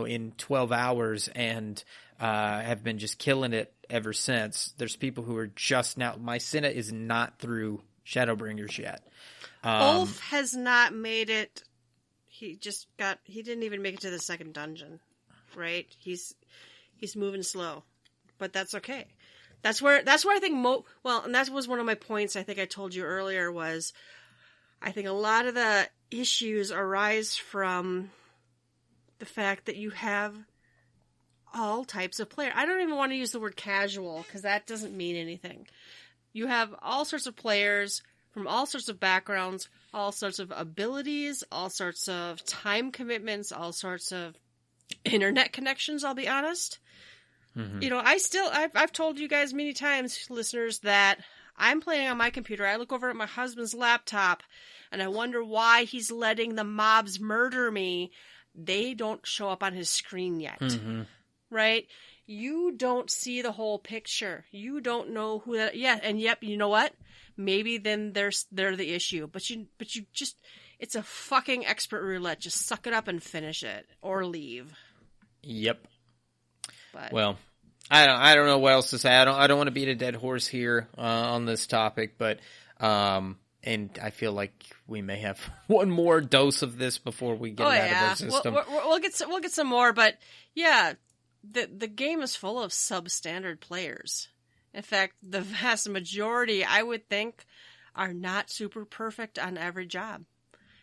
in 12 hours and have been just killing it ever since. There's people who are just now. My Senna is not through Shadowbringers yet. Ulf has not made it. He didn't even make it to the second dungeon, right? He's moving slow, but that's okay. That's where I think and that was one of my points I think I told you earlier was I think a lot of the issues arise from the fact that you have all types of players. I don't even want to use the word casual because that doesn't mean anything. You have all sorts of players from all sorts of backgrounds, all sorts of abilities, all sorts of time commitments, all sorts of internet connections, I'll be honest. Mm-hmm. I've told you guys many times, listeners, that I'm playing on my computer. I look over at my husband's laptop and I wonder why he's letting the mobs murder me. They don't show up on his screen yet. Mm-hmm. Right? You don't see the whole picture. You don't know who that... Yeah, and yep, you know what? Maybe then they're the issue. But you just... It's a fucking expert roulette. Just suck it up and finish it. Or leave. Yep. But... Well, I don't know what else to say. I don't want to beat a dead horse here on this topic, but... and I feel like we may have one more dose of this before we get it out of our system. We'll get some more, but yeah... The game is full of substandard players. In fact, the vast majority, I would think, are not super perfect on every job.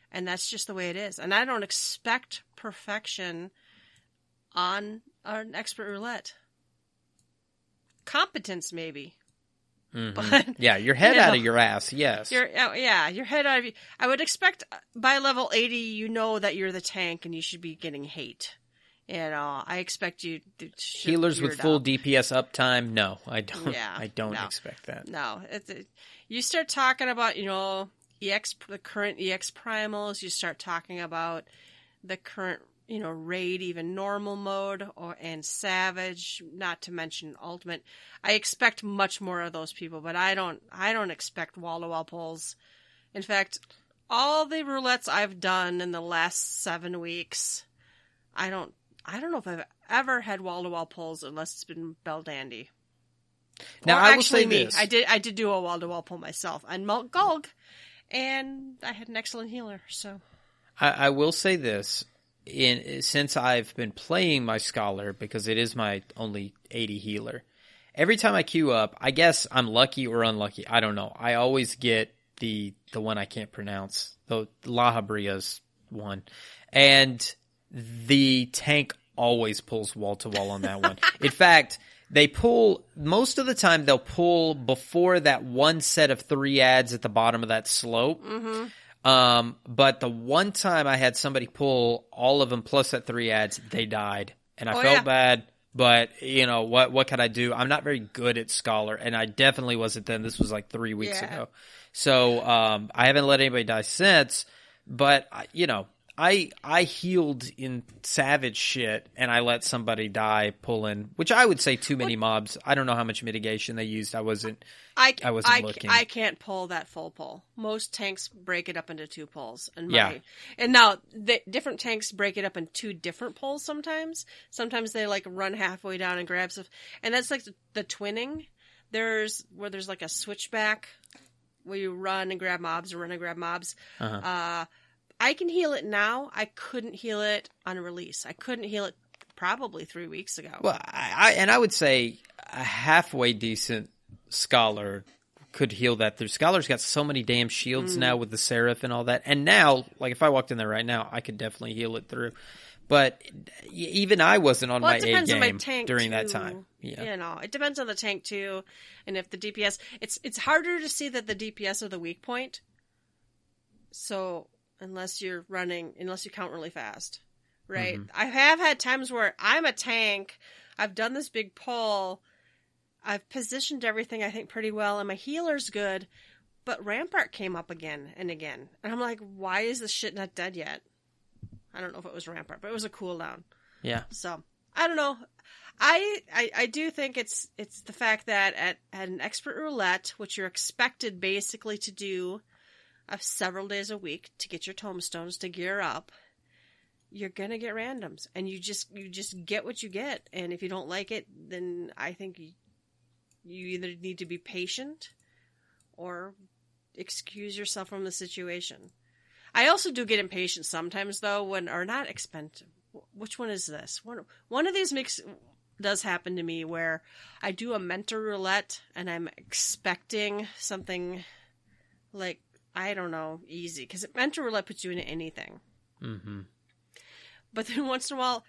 And that's just the way it is. And I don't expect perfection on an expert roulette. Competence, maybe. Mm-hmm. But, yeah, your head out of your ass, yes. Your head out of you. I would expect by level 80, you know that you're the tank and you should be getting hate. I expect you to healers with full DPS uptime. No, I don't. Yeah, I don't expect that. No, you start talking about the current EX primals. You start talking about the current raid, even normal mode and savage. Not to mention ultimate. I expect much more of those people, but I don't expect wall to wall pulls. In fact, all the roulettes I've done in the last 7 weeks, I don't know if I've ever had wall-to-wall pulls unless it's been Bell Dandy. Now, I will say this. I did do a wall-to-wall pull myself on Mount Gulg, and I had an excellent healer. So I will say this. Since I've been playing my Scholar, because it is my only 80 healer, every time I queue up, I guess I'm lucky or unlucky. I don't know. I always get the one I can't pronounce, the La Habria's one. And the tank always pulls wall to wall on that one. In fact, they pull, most of the time they'll pull before that one set of 3 ads at the bottom of that slope. But the one time I had somebody pull all of them plus that 3 ads, they died. And I felt bad, but what could I do? I'm not very good at Scholar, and I definitely wasn't then. This was like 3 weeks ago. So I haven't let anybody die since, but I healed in savage shit, and I let somebody die pulling, which I would say too many mobs. I don't know how much mitigation they used. I wasn't looking. I can't pull that full pull. Most tanks break it up into 2 pulls. And now the different tanks break it up in 2 different pulls sometimes. Sometimes they like run halfway down and grab stuff. And that's like the twinning. There's like a switchback where you run and grab mobs or run and grab mobs. I can heal it now. I couldn't heal it on a release. I couldn't heal it probably 3 weeks ago. Well, I would say a halfway decent Scholar could heal that through. Scholar's got so many damn shields now with the Seraph and all that. And now, like if I walked in there right now, I could definitely heal it through. But even I wasn't on my A game during that time. Yeah. It depends on the tank too. And if the DPS, it's harder to see that the DPS are the weak point. So unless you count really fast, right? I have had times where I'm a tank, I've done this big pull, I've positioned everything I think pretty well, and my healer's good, but Rampart came up again and again. And I'm like, why is this shit not dead yet? I don't know if it was Rampart, but it was a cooldown. Yeah. So, I don't know. I do think it's the fact that at an expert roulette, which you're expected basically to do several days a week to get your tombstones to gear up, you're gonna get randoms, and you just get what you get. And if you don't like it, then I think you either need to be patient or excuse yourself from the situation. I also do get impatient sometimes, though, not expensive. Which one is this? One of these does happen to me where I do a mentor roulette and I'm expecting something like, I don't know, easy. Because mentor roulette puts you into anything. But then once in a while,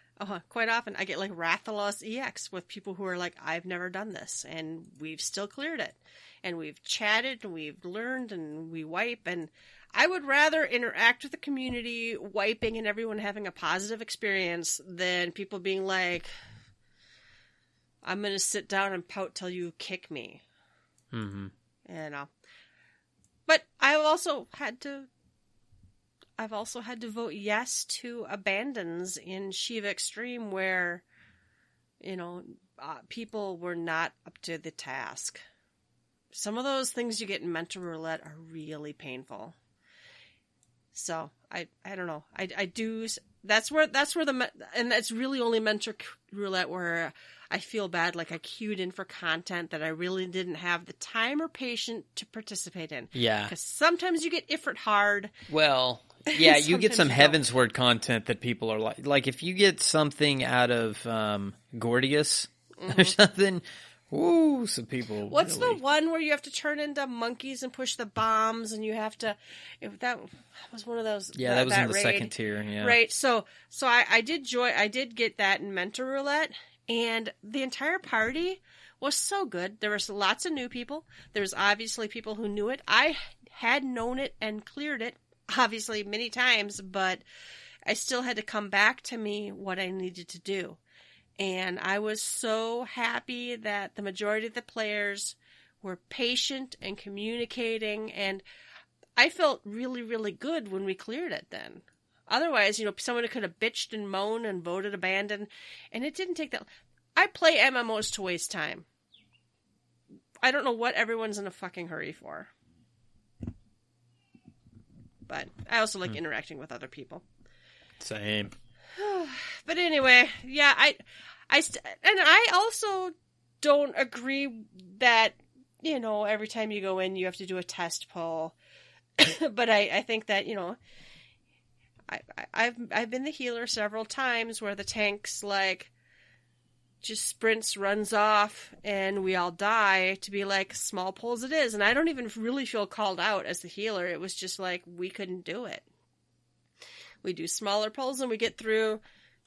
quite often, I get like Rathalos EX with people who are like, I've never done this. And we've still cleared it. And we've chatted and we've learned and we wipe. And I would rather interact with the community, wiping and everyone having a positive experience than people being like, I'm going to sit down and pout till you kick me. But I've also had to vote yes to abandons in Shiva Extreme where, people were not up to the task. Some of those things you get in mentor roulette are really painful. So I don't know. I do. That's where and that's really only mentor roulette where I feel bad. Like I queued in for content that I really didn't have the time or patience to participate in. Yeah. Because sometimes you get Ifrit hard. Well, yeah, you get some Heaven's Word content that people are like if you get something out of Gordius or something. Ooh, some people. What's the one where you have to turn into monkeys and push the bombs, and you have to? If that was one of those. Yeah, that was in the second tier. Yeah, right. So I did I did get that in mentor roulette, and the entire party was so good. There was lots of new people. There was obviously people who knew it. I had known it and cleared it, obviously many times, but I still had to come back to me what I needed to do. And I was so happy that the majority of the players were patient and communicating, and I felt really, really good when we cleared it then. Otherwise, someone could have bitched and moaned and voted abandoned, and it didn't take that. I play MMOs to waste time. I don't know what everyone's in a fucking hurry for. But I also like interacting with other people. Same. But anyway, yeah, I also don't agree that, every time you go in, you have to do a test pull. But I think that, I've been the healer several times where the tank's like just sprints, runs off, and we all die to be like, small pulls it is. And I don't even really feel called out as the healer. It was just like, we couldn't do it. We do smaller pulls and we get through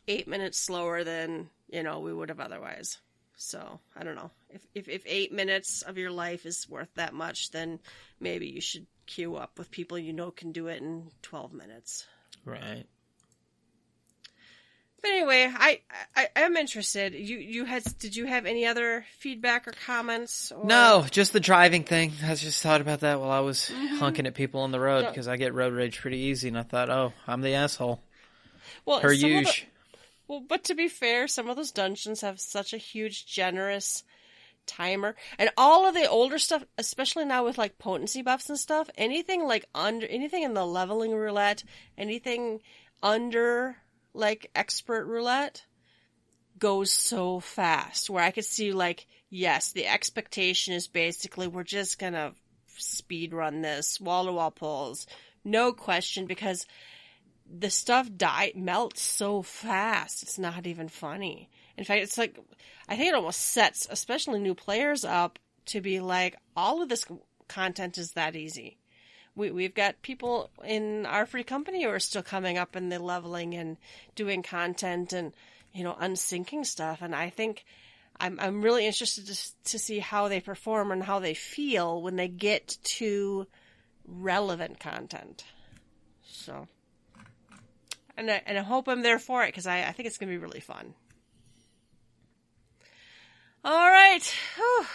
8 minutes slower than, we would have otherwise. So, I don't know. If 8 minutes of your life is worth that much, then maybe you should queue up with people can do it in 12 minutes. Right. But anyway, I am interested. Did you have any other feedback or comments? Or... No, just the driving thing. I just thought about that while I was honking at people on the road because I get road rage pretty easy, and I thought, oh, I'm the asshole. Well, per usual. But to be fair, some of those dungeons have such a huge, generous timer, and all of the older stuff, especially now with like potency buffs and stuff, anything in the leveling roulette, anything under like expert roulette goes so fast, where I could see like, yes, the expectation is basically we're just gonna speed run this wall-to-wall pulls, no question, because the stuff melts so fast it's not even funny. In fact, it's like, I think it almost sets especially new players up to be like, all of this content is that easy. We've got people in our free company who are still coming up in the leveling and doing content and, unsyncing stuff. And I think I'm really interested to see how they perform and how they feel when they get to relevant content. So, and I hope I'm there for it, because I think it's going to be really fun. All right. Whew.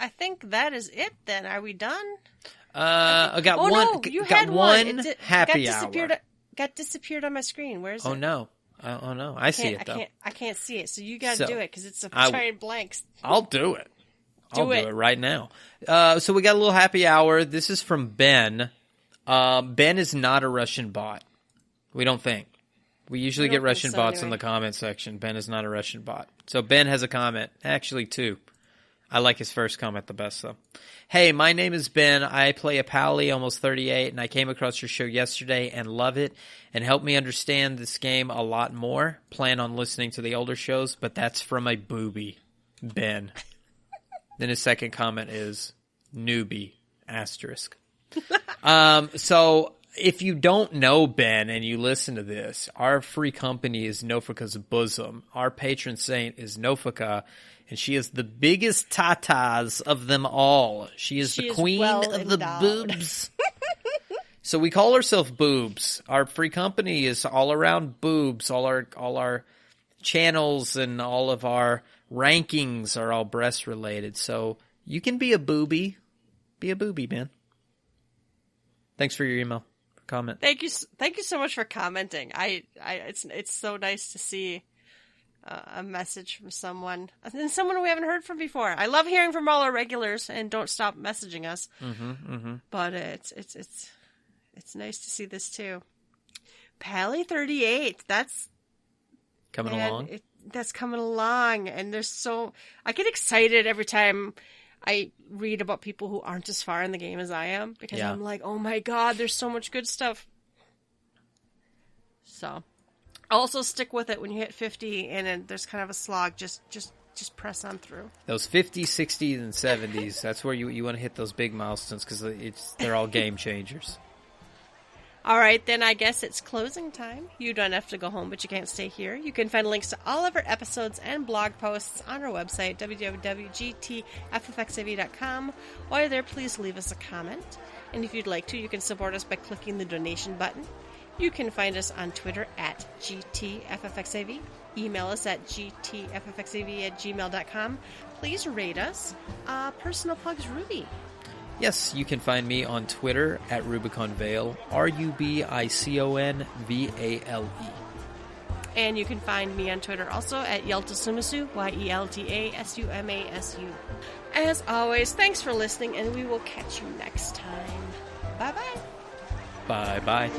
I think that is it then. Are we done? I got you had one happy hour. Got disappeared on my screen. Where is it? Oh no! I see it though. I can't see it. So you got to do it, because it's a giant blank. I'll do it. I'll do it right now. So we got a little happy hour. This is from Ben. Ben is not a Russian bot. We don't think. We usually get Russian bots in the comment section. Ben is not a Russian bot. So Ben has a comment. Actually, two. I like his first comment the best, though. Hey, my name is Ben. I play a Pally, almost 38, and I came across your show yesterday and love it and helped me understand this game a lot more. Plan on listening to the older shows, but that's from a booby, Ben. Then his second comment is newbie, asterisk. So if you don't know Ben and you listen to this, our free company is Nofika's bosom. Our patron saint is Nofika, and she is the biggest tatas of them all. She is the queen of the boobs. So we call ourselves boobs. Our free company is all around boobs. All our channels and all of our rankings are all breast related. So you can be a booby. Be a booby, man. Thanks for your email. Comment. Thank you so much for commenting. It's so nice to see a message from someone, and someone we haven't heard from before. I love hearing from all our regulars, and don't stop messaging us. But it's nice to see this too. Pally 38. That's coming along. That's coming along, and I get excited every time I read about people who aren't as far in the game as I am, because I'm like, oh my god, there's so much good stuff. So, also stick with it when you hit 50 and then there's kind of a slog. Just press on through. Those 50s, 60s, and 70s, that's where you want to hit those big milestones, because they're all game changers. All right, then I guess it's closing time. You don't have to go home, but you can't stay here. You can find links to all of our episodes and blog posts on our website, www.gtffxiv.com. While you're there, please leave us a comment. And if you'd like to, you can support us by clicking the donation button. You can find us on Twitter at GTFFXIV. Email us at gtffxiv@gmail.com. Please rate us. Personal plugs, Ruby. Yes, you can find me on Twitter at RubiconVale, RubiconVale. And you can find me on Twitter also at Yelta Sumasu, YELTASUMASU. As always, thanks for listening, and we will catch you next time. Bye-bye. Bye-bye.